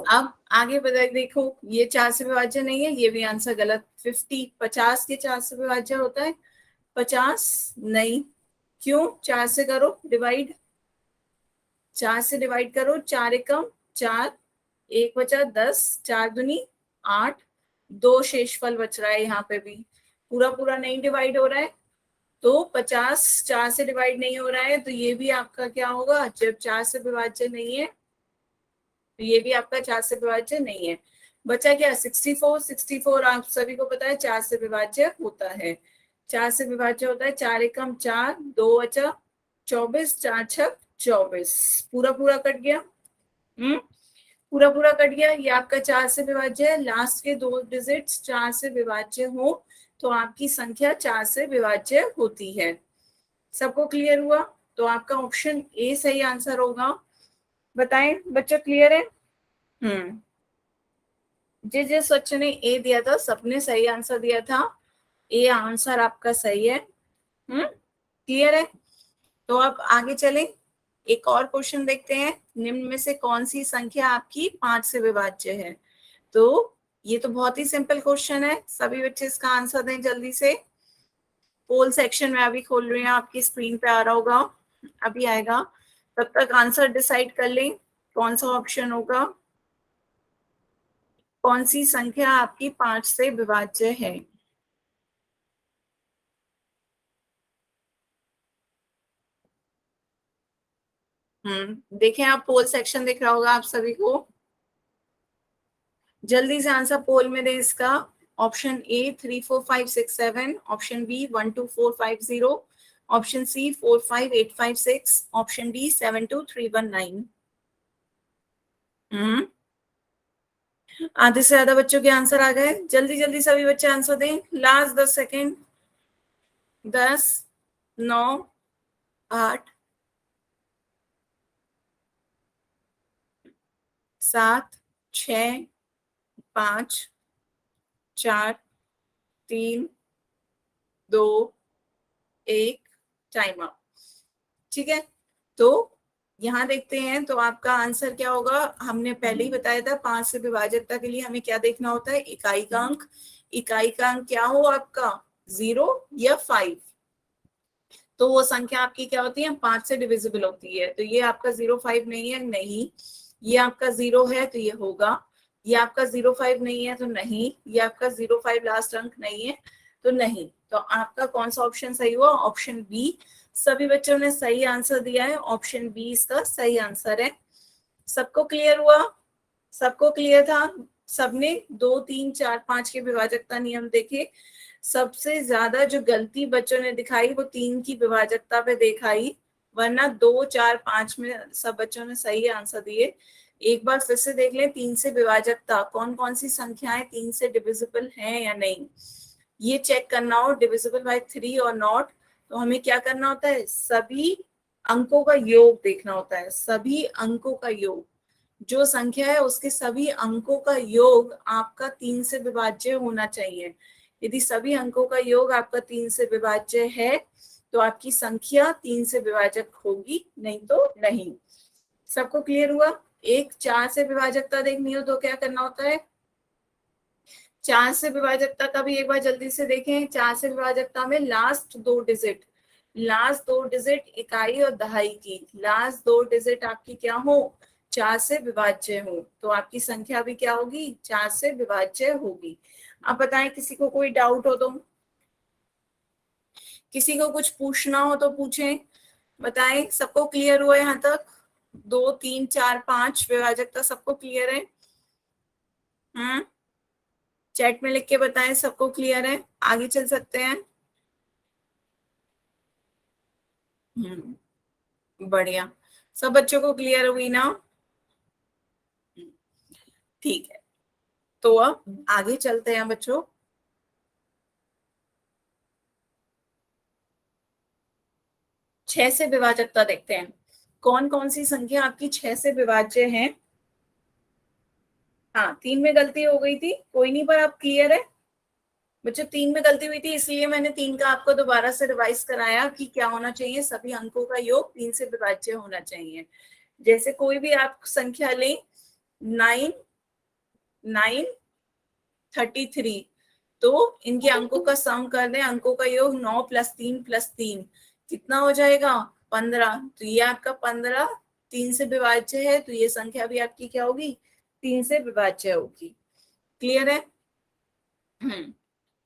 अब आगे बता, देखो ये 4 से विभाज्य नहीं है, ये भी आंसर गलत। 50 के 4 से विभाज्य होता है? 50 नहीं, क्यों? 4 से करो डिवाइड, 4 से डिवाइड करो, 4 एकम 4, 1 बचा 10, 4 दूनी 8, 2 शेषफल बच रहा है। यहाँ पे भी पूरा पूरा नहीं डिवाइड हो रहा है, तो 50 4 से डिवाइड नहीं हो रहा है, तो ये भी आपका क्या होगा? जब 4 से विभाज्य नहीं है तो ये भी आपका 4 से विभाज्य नहीं है। बचा क्या? 64। 64 आप सभी को पता है 4 से विभाज्य होता है। 4 से विभाज्य होता है, 4 एकम 4, 2 बचा 24, 4 छक 24, पूरा पूरा कट गया। पूरा पूरा कट गया, ये आपका 4 से विभाज्य है। लास्ट के 2 डिजिट्स 4 से विभाज्य हो तो आपकी संख्या 4 से विभाज्य होती है। सबको क्लियर हुआ? तो आपका ऑप्शन ए सही आंसर होगा। बताएं बच्चों, क्लियर है? जिस बच्चे ने ए दिया था सबने सही आंसर दिया था। ए आंसर आपका सही है। क्लियर है? तो अब आगे चलें, एक और क्वेश्चन देखते हैं। निम्न में से कौन सी संख्या आपकी 5 से विभाज्य है? तो ये तो बहुत ही सिंपल क्वेश्चन है, सभी बच्चे इसका आंसर दें जल्दी से। पोल सेक्शन में अभी खोल रही हैं, आपकी स्क्रीन पे आ रहा होगा, अभी आएगा। तब तक आंसर डिसाइड कर लें कौन सा ऑप्शन होगा, कौन सी संख्या आपकी 5 से विभाज्य है। देखें आप, पोल सेक्शन दिख रहा होगा आप सभी को। जल्दी से आंसर पोल में दें इसका। Option A 3 4 5 6 7, option B 1 2 4 5 0, option C 4 5 8 5 6, option D 7 2 3 1 9। आधे से ज्यादा बच्चों के आंसर आ गए। जल्दी जल्दी सभी बच्चे आंसर दें, लास्ट 10 सेकेंड। 10 9 8 7 6 5 4 3 2 1, time up. ठीक है, तो यहाँ देखते हैं तो आपका आंसर क्या होगा। हमने पहले ही बताया था 5 से विभाजकता के लिए हमें क्या देखना होता है, इकाई का अंक। इकाई का अंक क्या हो आपका, 0 या 5। तो वो संख्या आपकी क्या होती है, 5 से डिविजिबल होती है। तो ये आपका 0 5 नहीं है, नहीं। ये आपका 0 है तो ये होगा। ये आपका 0 5 नहीं है तो नहीं। ये आपका 0 5 लास्ट अंक नहीं है तो नहीं। तो आपका कौन सा ऑप्शन सही हुआ, ऑप्शन बी। सभी बच्चों ने सही आंसर दिया है, ऑप्शन बी इसका सही आंसर है। सबको क्लियर हुआ? सबको क्लियर था? सबने 2 3 4 5 के विभाजकता नियम देखे। सबसे ज्यादा जो गलती बच्चों ने दिखाई वो 3 की विभाजकता पे दिखाई, वरना 2 4 5 में सब बच्चों ने सही आंसर दिए। एक बार फिर से देख लें, 3 से विभाजकता कौन कौन सी संख्याएं 3 से डिविजिबल हैं या नहीं, ये चेक करना हो, डिविजिबल बाय 3 और नॉट। तो हमें क्या करना होता है, सभी अंकों का योग देखना होता है। सभी अंकों का योग, जो संख्या है उसके सभी अंकों का योग आपका 3 से विभाज्य होना चाहिए। यदि सभी अंकों का योग आपका 3 से विभाज्य है तो आपकी संख्या 3 से विभाजक होगी, नहीं तो नहीं। सबको क्लियर हुआ? एक 4 से विभाजकता देखनी हो तो क्या करना होता है, 4 से विभाजकता का भी एक बार जल्दी से देखें। 4 से विभाजकता में लास्ट 2 डिजिट, लास्ट 2 डिजिट इकाई और दहाई की, लास्ट 2 डिजिट आपकी क्या हो, 4 से विभाज्य हो, तो आपकी संख्या भी क्या होगी, 4 से विभाज्य होगी। अब बताएं, किसी को कोई डाउट हो तो, किसी को कुछ पूछना हो तो पूछें। बताएं, सबको क्लियर हुआ यहाँ तक? 2 3 4 5 विभाजकता सबको क्लियर है? चैट में लिख के बताएं सबको क्लियर है, आगे चल सकते हैं। बढ़िया, सब बच्चों को क्लियर हुई ना? ठीक है, तो अब आगे चलते हैं बच्चों। छह से विभाजकता देखते हैं, कौन कौन सी संख्या आपकी 6 से विभाज्य है। हाँ, 3 में गलती हो गई थी, कोई नहीं, पर अब क्लियर है बच्चों। 3 में गलती हुई थी इसलिए मैंने 3 का आपको दोबारा से रिवाइज कराया कि क्या होना चाहिए, सभी अंकों का योग 3 से विभाज्य होना चाहिए। जैसे कोई भी आप संख्या लें, 9 9 33, तो इनके अंकों का सम कर दें, अंकों का योग 9 + 3 + 3 कितना हो जाएगा, 15। तो ये आपका 15 3 से विभाज्य है, तो ये संख्या भी आपकी क्या होगी, 3 से विभाज्य होगी। क्लियर है?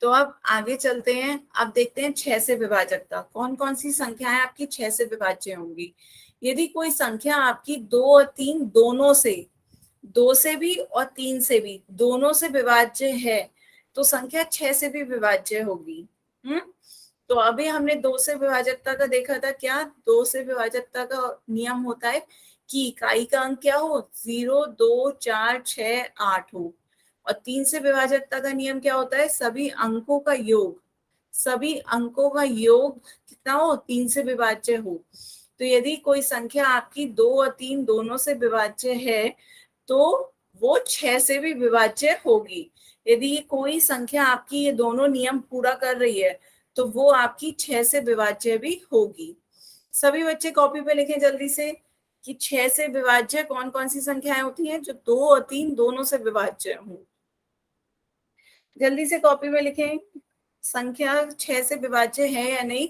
तो अब आगे चलते हैं, अब देखते हैं 6 से विभाजकता, कौन कौन सी संख्याएं आपकी 6 से विभाज्य होंगी। यदि कोई संख्या आपकी 2 और 3 दोनों से, 2 से भी और 3 से भी दोनों से विभाज्य है, तो संख्या 6 से भी विभाज्य होगी। तो अभी हमने 2 से विभाजकता का देखा था, क्या 2 से विभाजकता का नियम होता है कि इकाई का अंक क्या हो, 0, 2, 4, 6, 8 हो। और 3 से विभाजकता का नियम क्या होता है, सभी अंकों का योग, सभी अंकों का योग कितना हो, 3 से विभाज्य हो। तो यदि कोई संख्या आपकी 2 और 3 दोनों से विभाज्य है तो वो 6 से भी विभाज्य होगी। यदि ये कोई संख्या आपकी ये दोनों नियम पूरा कर रही है तो वो आपकी 6 से विभाज्य भी होगी। सभी बच्चे कॉपी पे लिखें जल्दी से कि 6 से विभाज्य कौन कौन सी संख्याएं होती हैं, जो 2 और 3 दोनों से विभाज्य हो। जल्दी से कॉपी में लिखें, संख्या 6 से विभाज्य है या नहीं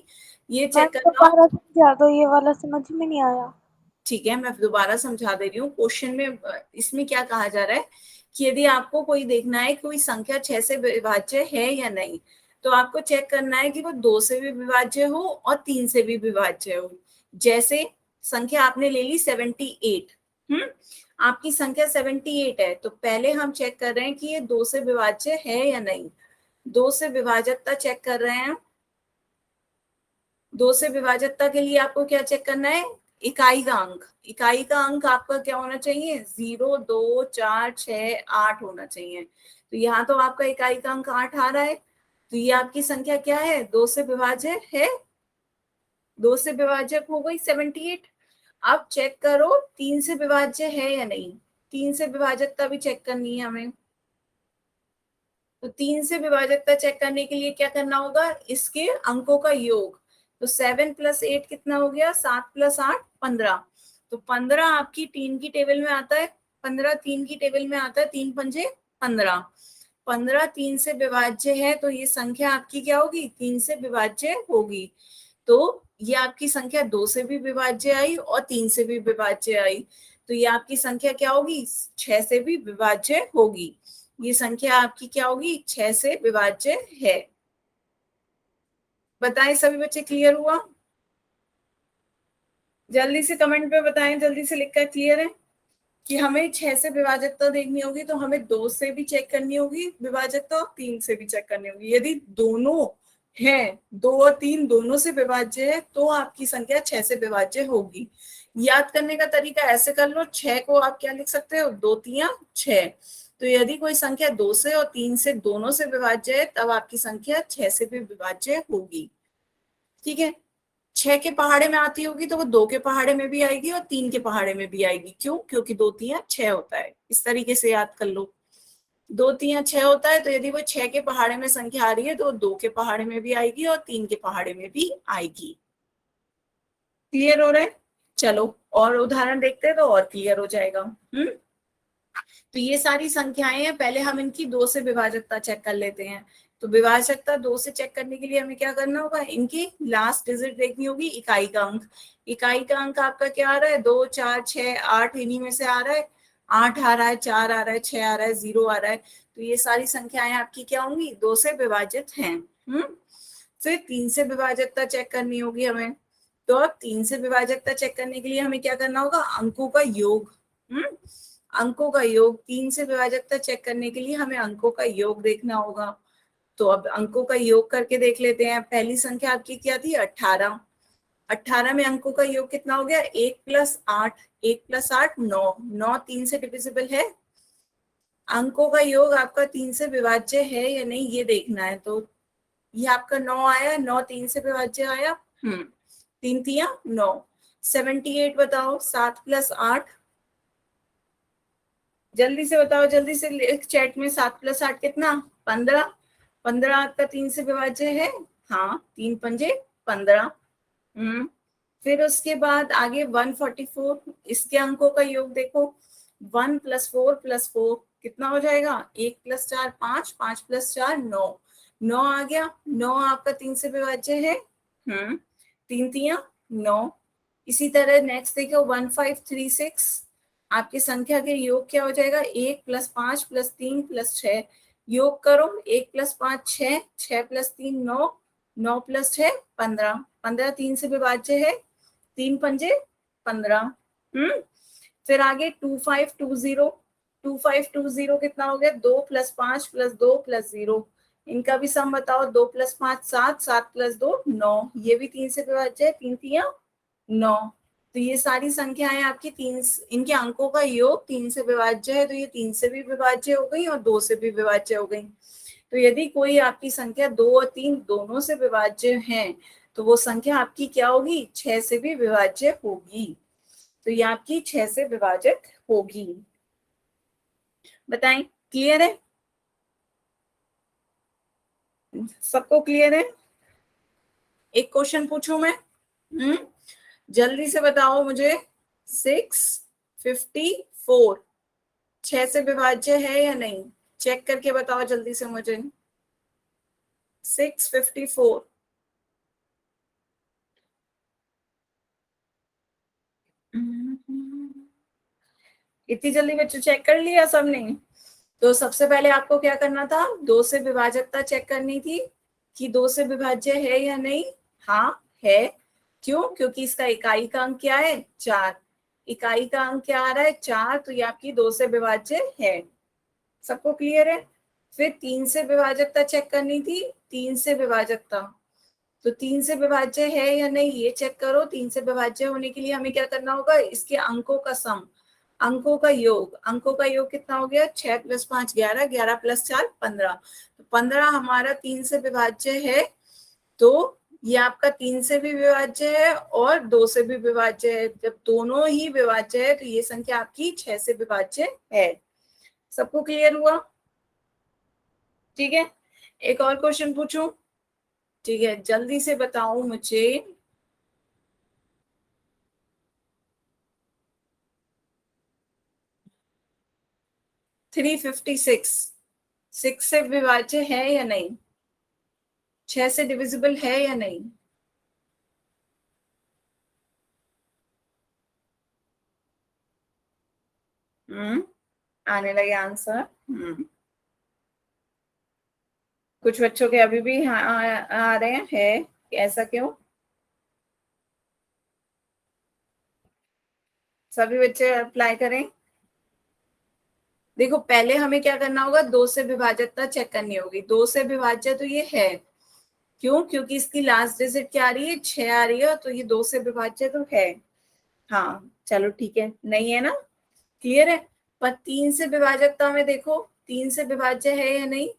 ये मैम चेक करना। दोबारा समझा दो, ये वाला समझ में नहीं आया। ठीक है, मैं दोबारा समझा दे रही हूँ। क्वेश्चन में इसमें क्या कहा जा रहा है कि यदि आपको कोई देखना है कोई संख्या 6 से विभाज्य है या नहीं, तो आपको चेक करना है कि वो 2 से भी विभाज्य हो और 3 से भी विभाज्य हो। जैसे संख्या आपने ले ली 78, आपकी संख्या 78 है, तो पहले हम चेक कर रहे हैं कि ये 2 से विभाज्य है या नहीं। 2 से विभाजकता चेक कर रहे हैं। 2 से विभाजकता के लिए आपको क्या चेक करना है, इकाई का अंक। इकाई का अंक आपका क्या होना चाहिए, 0, 2, 4, 6, 8 होना चाहिए। तो यहाँ तो आपका इकाई का अंक 8 आ रहा है, तो ये आपकी संख्या क्या है, 2 से विभाज्य है। 2 से विभाजक हो गई 78। अब चेक करो 3 से विभाज्य है या नहीं। 3 से विभाजकता भी चेक करनी है हमें। तो 3 से विभाजकता चेक करने के लिए क्या करना होगा, इसके अंकों का योग। तो 7 + 8 कितना हो गया, 7 + 8 15। तो 15 आपकी 3 की टेबल में आता है, 15 3 की टेबल में आता है, 3 पंजे 15। 15 3 से विभाज्य है, तो ये संख्या आपकी क्या होगी, 3 से विभाज्य होगी। तो ये आपकी संख्या 2 से भी विभाज्य आई और 3 से भी विभाज्य आई, तो ये आपकी संख्या क्या होगी, 6 से भी विभाज्य होगी। ये संख्या आपकी क्या होगी, 6 से विभाज्य है। बताएं सभी बच्चे, क्लियर हुआ? जल्दी से कमेंट पे बताएं, जल्दी से लिखकर क्लियर है कि हमें 6 से विभाजकता देखनी होगी तो हमें 2 से भी चेक करनी होगी विभाजकता और 3 से भी चेक करनी होगी। यदि दोनों है, 2 और 3 दोनों से विभाज्य है तो आपकी संख्या 6 से विभाज्य होगी। याद करने का तरीका ऐसे कर लो, 6 को आप क्या लिख सकते हो, 2 3 6। तो यदि कोई संख्या 2 से और 3 से दोनों से विभाज्य है तब आपकी संख्या 6 से भी विभाज्य होगी। ठीक है, 6 के पहाड़े में आती होगी तो वो 2 के पहाड़े में भी आएगी और 3 के पहाड़े में भी आएगी। क्यों, क्योंकि 2 3 6 होता है। इस तरीके से याद कर लो, 2 3 6 होता है, तो यदि वो 6 के पहाड़े में संख्या आ रही है तो 2 के पहाड़े में भी आएगी और 3 के पहाड़े में भी आएगी। क्लियर हो रहा है? चलो और उदाहरण देखते हैं तो और क्लियर हो जाएगा। तो ये सारी संख्याएं हैं, पहले हम इनकी 2 से विभाजकता चेक कर लेते हैं। तो विभाजकता 2 से चेक करने के लिए हमें क्या करना होगा, इनकी लास्ट डिजिट देखनी होगी, इकाई का अंक। इकाई का अंक आपका क्या आ रहा है, 2 4 6 8, इन्हीं में से आ रहा है। 8 आ रहा है, 4 आ रहा है, 6 आ रहा है, 0 आ रहा है। तो ये सारी संख्याएं आपकी क्या होंगी, 2 से विभाजित हैं। फिर 3 से विभाजकता चेक करनी होगी हमें। तो अब 3 से विभाजकता चेक करने के लिए हमें क्या करना होगा, अंकों का योग। अंकों का योग, 3 से विभाजकता चेक करने के लिए हमें अंकों का योग देखना होगा। तो अब अंकों का योग करके देख लेते हैं। पहली संख्या आपकी क्या थी, 18। 18 में अंकों का योग कितना हो गया, 1 + 8। 1 + 8 9। 9 3 से डिविजिबल है। अंकों का योग आपका 3 से विभाज्य है या नहीं ये देखना है। तो ये आपका 9 आया, 9 3 से विभाज्य आया। 3 3 9। 78 बताओ, 7 + 8। जल्दी से बताओ, जल्दी से चैट में, 7 + 8 कितना, 15। 15 आपका 3 से विभाज्य है, हाँ, 3 पंजे 15। फिर उसके बाद आगे 144, इसके अंकों का योग देखो। 1 + 4 + 4 कितना हो जाएगा, 1 + 4 5, 5 + 4 9। 9 आ गया, 9 आपका 3 से विभाज्य है। 3 3 9। इसी तरह नेक्स्ट देखो 1536, आपकी संख्या के योग क्या हो जाएगा, 1 + 5 + 3 + 6। योग करो, 1 + 5 6, 6 + 3 9, 9 + 6 15। 15 3 से विभाज्य है, 3 पंजे 15। फिर आगे 2520, 2520 कितना हो गया, 2 + 5 + 2 + 0। इनका भी सम बताओ, 2 + 5 7, 7 + 2 9। ये भी 3 से विभाज्य है, 3 3 9। तो ये सारी संख्याएं आपकी तीन, इनके अंकों का योग 3 से विभाज्य है, तो ये 3 से भी विभाज्य हो गई और 2 से भी विभाज्य हो गई। तो यदि कोई आपकी संख्या 2 और 3 दोनों से विभाज्य है तो वो संख्या आपकी क्या होगी, 6 से भी विभाज्य होगी। तो ये आपकी 6 से विभाजित होगी। बताएं, क्लियर है? सबको क्लियर है? एक क्वेश्चन पूछूं मैं? जल्दी से बताओ मुझे, 654 6 से विभाज्य है या नहीं? चेक करके बताओ जल्दी से मुझे। 654 इतनी जल्दी बच्चों चेक कर लिया सबने? तो सबसे पहले आपको क्या करना था, 2 से विभाजकता चेक करनी थी कि 2 से विभाज्य है या नहीं। हाँ है। क्यों? क्योंकि इसका इकाई का अंक क्या है, 4। इकाई का अंक क्या आ रहा है, 4, तो ये आपकी 2 से विभाज्य है। सबको क्लियर है? फिर 3 से विभाजकता चेक करनी थी, 3 से विभाजकता, तो 3 से विभाज्य है या नहीं ये चेक करो। 3 से विभाज्य होने के लिए हमें क्या करना होगा, इसके अंकों का सम, अंकों का योग। अंकों का योग कितना हो गया, 6 + 5 11, 11 + 4 15। तो 15 हमारा 3 से विभाज्य है, तो ये आपका 3 से भी विभाज्य है और 2 से भी विभाज्य है। जब दोनों ही विभाज्य है तो ये संख्या आपकी 6 से विभाज्य है। सबको क्लियर हुआ? ठीक है, एक और क्वेश्चन पूछूं? ठीक है, जल्दी से बताओ मुझे। 356 6 से विभाज्य है या नहीं? 6 से डिविजिबल है या नहीं? आने लगे आंसर। कुछ बच्चों के अभी भी आ रहे हैं, है ऐसा क्यों? सभी बच्चे अप्लाई करें। देखो पहले हमें क्या करना होगा, 2 से विभाजकता चेक करनी होगी। 2 से विभाज्य तो ये है, क्यों? क्योंकि इसकी लास्ट डिजिट क्या आ रही है, 6 आ रही है, तो ये 2 से विभाज्य तो है। हाँ चलो ठीक है, नहीं है ना? क्लियर है? पर 3 से विभाजकता में देखो, 3 से विभाज्य है या नहीं?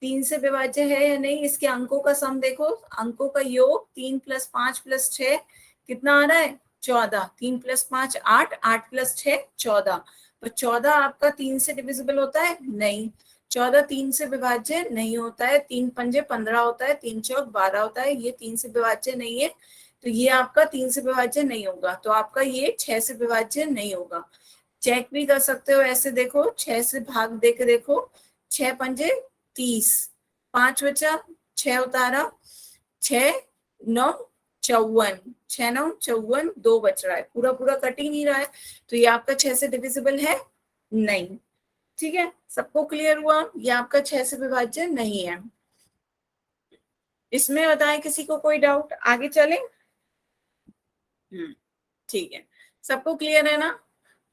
3 से विभाज्य है या नहीं? इसके अंकों का सम देखो, अंकों का योग 3 + 5 + 6 कितना आ रहा है, 14। 3 + 5 8, 8 + 6 14। पर 14 आपका 3 से डिविजिबल होता है? नहीं। 14 3 से विभाज्य नहीं होता है। 3 पंजे 15 होता है, 3 चौक 12 होता है, ये 3 से विभाज्य नहीं है, तो ये आपका 3 से विभाज्य नहीं होगा। तो आपका ये 6 से विभाज्य नहीं होगा। चेक भी कर सकते हो ऐसे, देखो 6 से भाग दे के देखो, 6 पंजे 30, 5 बचा, 6 उतारा, 6 9 54, 6 9 54, 2 बच रहा है, पूरा पूरा कट ही नहीं रहा है, तो ये आपका 6 से डिविजिबल है नहीं। ठीक है, सबको क्लियर हुआ? ये आपका 6 से विभाज्य नहीं है। इसमें बताएं किसी को कोई डाउट, आगे चलें? ठीक है, सबको क्लियर है ना?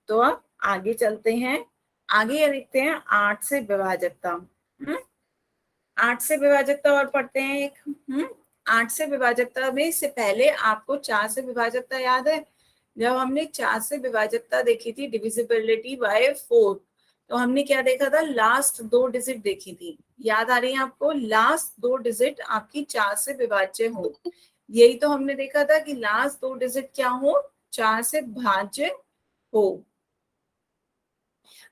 तो अब आगे चलते हैं, आगे ये देखते हैं 8 से विभाजकता। 8 से विभाजकता और पढ़ते हैं एक। 8 से विभाजकता में से पहले आपको 4 से विभाजकता याद है? जब हमने 4 से विभाजकता देखी थी, डिविजिबिलिटी बाय 4, तो हमने क्या देखा था, लास्ट 2 डिजिट देखी थी। याद आ रही है आपको? लास्ट 2 डिजिट आपकी 4 से विभाज्य हो। यही तो हमने देखा था कि लास्ट 2 डिजिट क्या हो, 4 से भाज्य हो।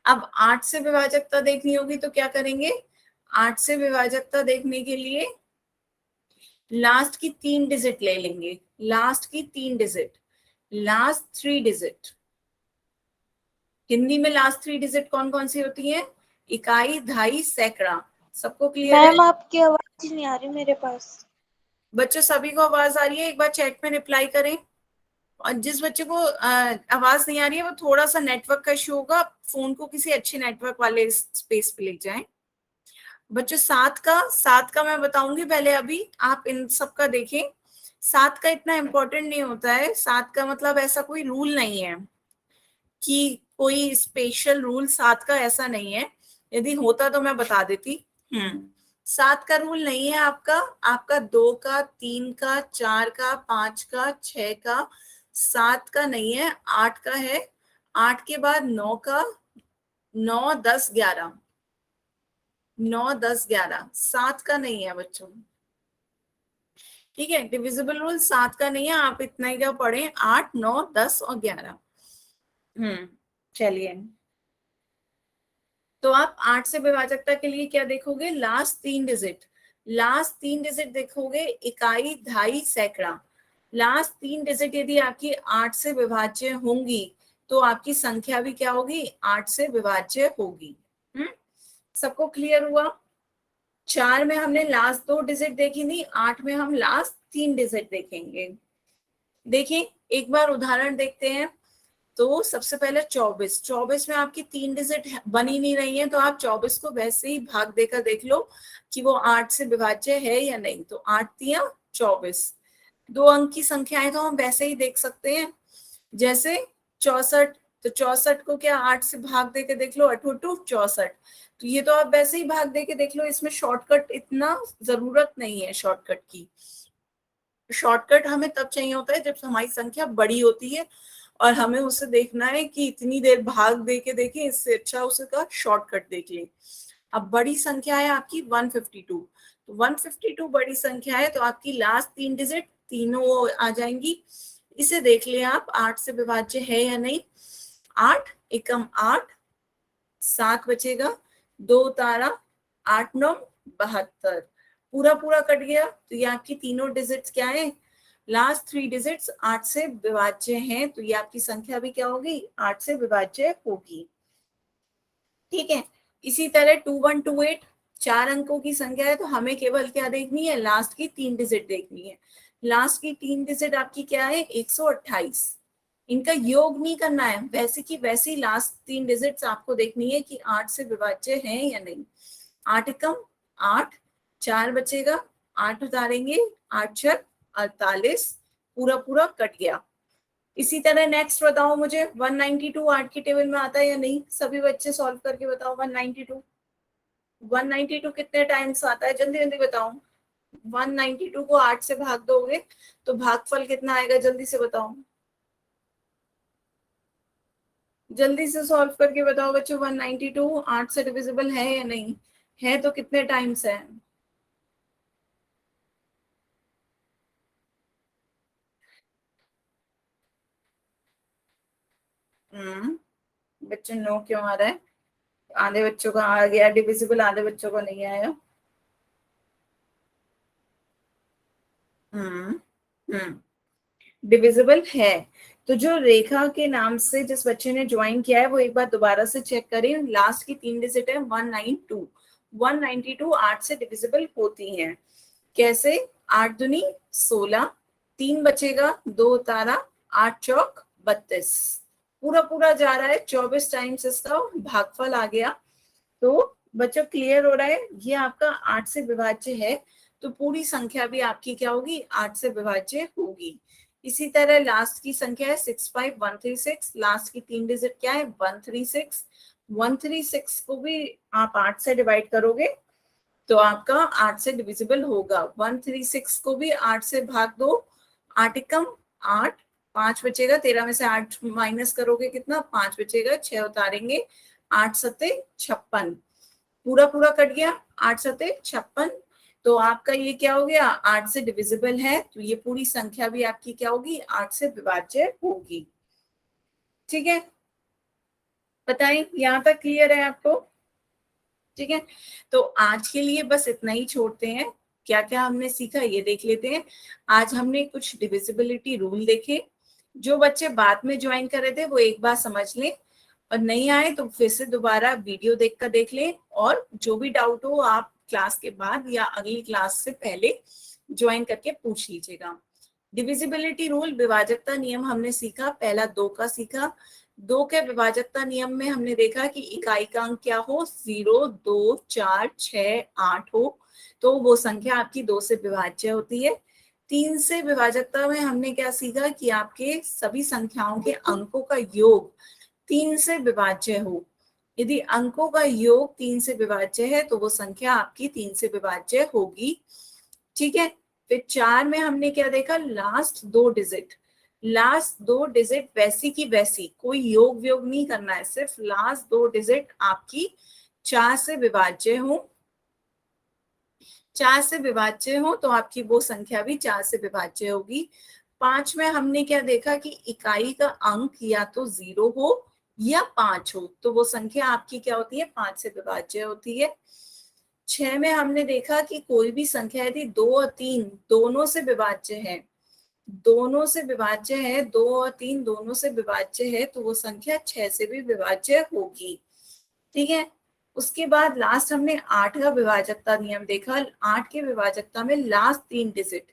अब 8 से विभाजकता देखनी होगी तो क्या करेंगे, 8 से विभाजकता देखने के लिए लास्ट की 3 डिजिट ले लेंगे। लास्ट की 3 डिजिट, लास्ट 3 डिजिट। हिंदी में लास्ट 3 डिजिट कौन कौन सी होती है? इकाई, दहाई, सैकड़ा। सबको क्लियर है? मैम आपकी आवाज ही नहीं आ रही मेरे पास। बच्चों सभी को आवाज आ रही है? एक बार चैट में रिप्लाई करें। और जिस बच्चे को आवाज नहीं आ रही है वो थोड़ा सा नेटवर्क का इश्यू होगा, फोन को किसी अच्छे नेटवर्क वाले स्पेस पे ले जाएं। बच्चों 7 का मैं बताऊंगी, पहले अभी आप इन सब का देखें। 7 का इतना इंपॉर्टेंट नहीं होता है। 7 का मतलब ऐसा कोई रूल नहीं है कि कोई स्पेशल रूल 7 का ऐसा नहीं है। यदि होता तो मैं बता देती। 7 का रूल नहीं है आपका। आपका 2 का, 3 का, 4 का, 5 का, 6 का, 7 का नहीं है, 8 का है। 8 के बाद 9 का, 9 10 11, 9 10 11, 7 का नहीं है बच्चों। ठीक है, डिविजिबल रूल 7 का नहीं है, आप इतना ही क्या पढ़े, 8 9 10 और 11। चलिए, तो आप 8 से विभाजकता के लिए क्या देखोगे, लास्ट 3 डिजिट। लास्ट 3 डिजिट देखोगे, इकाई, दहाई, सैकड़ा। लास्ट 3 डिजिट यदि आपकी 8 से विभाज्य होंगी तो आपकी संख्या भी क्या होगी, 8 से विभाज्य होगी। सबको क्लियर हुआ? 4 में हमने लास्ट 2 डिजिट देखी थी, 8 में हम लास्ट 3 डिजिट देखेंगे। देखिए एक बार उदाहरण देखते हैं। तो सबसे पहले 24, 24 में आपकी 3 डिजिट बन ही नहीं रही है, तो आप 24 को वैसे ही भाग देकर देख लो कि वो 8 से विभाज्य है या नहीं। तो 8 तिया 24, 2 अंक की संख्याएं तो हम वैसे ही देख सकते हैं। जैसे 64, तो 64 को क्या 8 से भाग देके देख लो, 8 2 64। तो ये तो आप वैसे ही भाग देके देख लो, इसमें शॉर्टकट इतना जरूरत नहीं है शॉर्टकट की। शॉर्टकट हमें तब चाहिए होता है जब हमारी संख्या बड़ी होती है और हमें उसे देखना है कि इतनी देर भाग दे के देखें, इससे अच्छा उसका शॉर्टकट देख लें। अब बड़ी संख्या है आपकी 152, तो 152 बड़ी संख्या है, तो आपकी लास्ट 3 डिजिट तीनों आ जाएंगी। इसे देख लें आप, 8 से विभाज्य है या नहीं। 8 एकम 8, 7 बचेगा, 2 तारा, 8 9 72, पूरा पूरा कट गया। तो ये आपकी तीनों डिजिट्स क्या है, लास्ट 3 डिजिट्स 8 से विभाज्य हैं, तो ये आपकी संख्या भी क्या होगी, 8 से विभाज्य होगी। ठीक है, इसी तरह 2128 4 अंकों की संख्या है, तो हमें केवल क्या देखनी है, लास्ट की 3 डिजिट देखनी है। लास्ट की 3 डिजिट आपकी क्या है, 128। इनका योग नहीं करना है, वैसे की वैसी लास्ट 3 डिजिट्स आपको देखनी है कि 8 से विभाज्य है या नहीं। 8 एकम 8, 4 बचेगा, 8 उतारेंगे, 8 छक 48, पूरा पूरा कट गया। इसी तरह नेक्स्ट बताओ मुझे, 192 8 की टेबल में आता है या नहीं, सभी बच्चे सॉल्व करके बताओ। 192 192 कितने टाइम्स आता है, जल्दी जल्दी बताओ। 192 को 8 से भाग दोगे तो भागफल कितना आएगा, जल्दी से बताओ, जल्दी से सॉल्व करके बताओ बच्चों। 192 8 से डिविजिबल है या नहीं है, तो कितने टाइम्स है। बच्चों नो क्यों आ रहा है, आधे बच्चों का आ गया डिविजिबल, आधे बच्चों को नहीं आया। डिविजिबल है। तो जो रेखा के नाम से जिस बच्चे ने ज्वाइन किया है वो एक बार दोबारा से चेक करें, लास्ट की 3 डिजिट है 192। 192 8 से डिविजिबल होती हैं। कैसे, 8 दूनी 16, 3 बचेगा, 2 तारा, 8 चौक 32, पूरा पूरा जा रहा है, 24 टाइम्स इसका भागफल आ गया। तो बच्चों क्लियर हो रहा है, ये आपका 8 से विभाज्य है, तो पूरी संख्या भी आपकी क्या होगी, 8 से विभाज्य होगी। इसी तरह लास्ट की संख्या है 65136, लास्ट की 3 डिजिट क्या है 136। 136 को भी आप 8 से डिवाइड करोगे तो आपका 8 से डिविजिबल होगा। 136 को भी 8 से भाग दो, 8 एकम 8, 5 बचेगा, 13 में से 8 माइनस करोगे कितना, 5 बचेगा, 6 उतारेंगे, 8 सत्ते 56, पूरा पूरा कट गया, 8 सत्ते 56। तो आपका ये क्या हो गया, 8 से डिविजिबल है, तो ये पूरी संख्या भी आपकी क्या होगी, 8 से विभाज्य होगी। ठीक है, बताएं यहां तक क्लियर है आपको। ठीक है, तो आज के लिए बस इतना ही छोड़ते हैं। क्या क्या हमने सीखा ये देख लेते हैं। आज हमने कुछ डिविजिबिलिटी रूल देखे, जो बच्चे बाद में ज्वाइन कर रहे थे वो एक बार समझ लें, और नहीं आए तो फिर से दोबारा वीडियो देखकर देख लें, और जो भी डाउट हो आप क्लास के बाद या अगली क्लास से पहले ज्वाइन करके पूछ लीजिएगा। डिविजिबिलिटी रूल, विभाजकता नियम हमने सीखा, पहला 2 का सीखा। 2 के विभाजकता नियम में हमने देखा कि इकाई का अंक क्या हो, 0 2 4 6 8 हो, तो वो संख्या आपकी 2 से विभाज्य होती है। 3 से विभाजकता में हमने क्या सीखा कि आपके सभी संख्याओं के अंकों का योग 3 से विभाज्य हो। यदि अंकों का योग 3 से विभाज्य है तो वो संख्या आपकी 3 से विभाज्य होगी। ठीक है, फिर 4 में हमने क्या देखा, लास्ट 2 डिजिट, लास्ट 2 डिजिट वैसी की वैसी, कोई योग व्योग नहीं करना है, सिर्फ लास्ट 2 डिजिट आपकी 4 से विभाज्य हो, 4 से विभाज्य हो तो आपकी वो संख्या भी 4 से विभाज्य होगी। 5 में हमने क्या देखा कि इकाई का अंक या तो 0 हो या 5 हो, तो वो संख्या आपकी क्या होती है, 5 से विभाज्य होती है। 6 में हमने देखा कि कोई भी संख्या यदि 2 और 3 दोनों से विभाज्य है, दोनों से विभाज्य है, 2 और 3 दोनों से विभाज्य है, तो वो संख्या 6 से भी विभाज्य होगी। ठीक है, उसके बाद लास्ट हमने 8 का विभाजकता नियम देखा। 8 के विभाजकता में लास्ट 3 डिजिट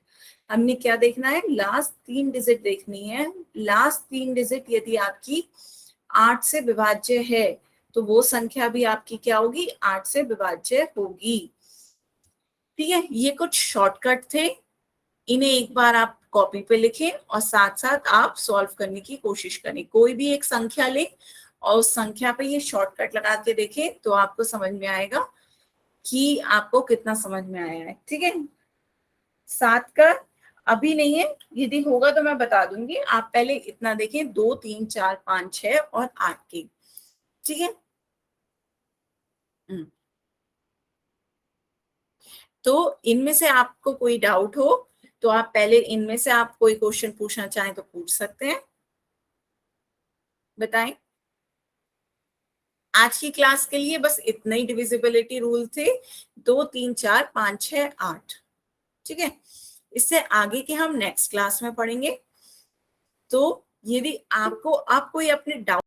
हमने क्या देखना है, लास्ट 3 डिजिट देखनी है। लास्ट 3 डिजिट यदि आपकी 8 से विभाज्य है तो वो संख्या भी आपकी क्या होगी, 8 से विभाज्य होगी। ठीक है, ये कुछ शॉर्टकट थे, इन्हें एक बार आप कॉपी पे लिखें और साथ साथ आप सॉल्व करने की कोशिश करें। कोई भी एक संख्या लें और उस संख्या पे ये शॉर्टकट लगा के देखें तो आपको समझ में आएगा कि आपको कितना समझ में आया है। ठीक है, 7 का अभी नहीं है, यदि होगा तो मैं बता दूंगी, आप पहले इतना देखें, 2 3 4 5 6 और 8 की। ठीक है, तो इनमें से आपको कोई डाउट हो तो आप पहले इनमें से आप कोई क्वेश्चन पूछना चाहें तो पूछ सकते हैं, बताएं। आज की क्लास के लिए बस इतना ही डिविजिबिलिटी रूल थे, 2 3 4 5 6 8। ठीक है, इससे आगे के हम नेक्स्ट क्लास में पढ़ेंगे। तो यदि आपको कोई अपने डाउट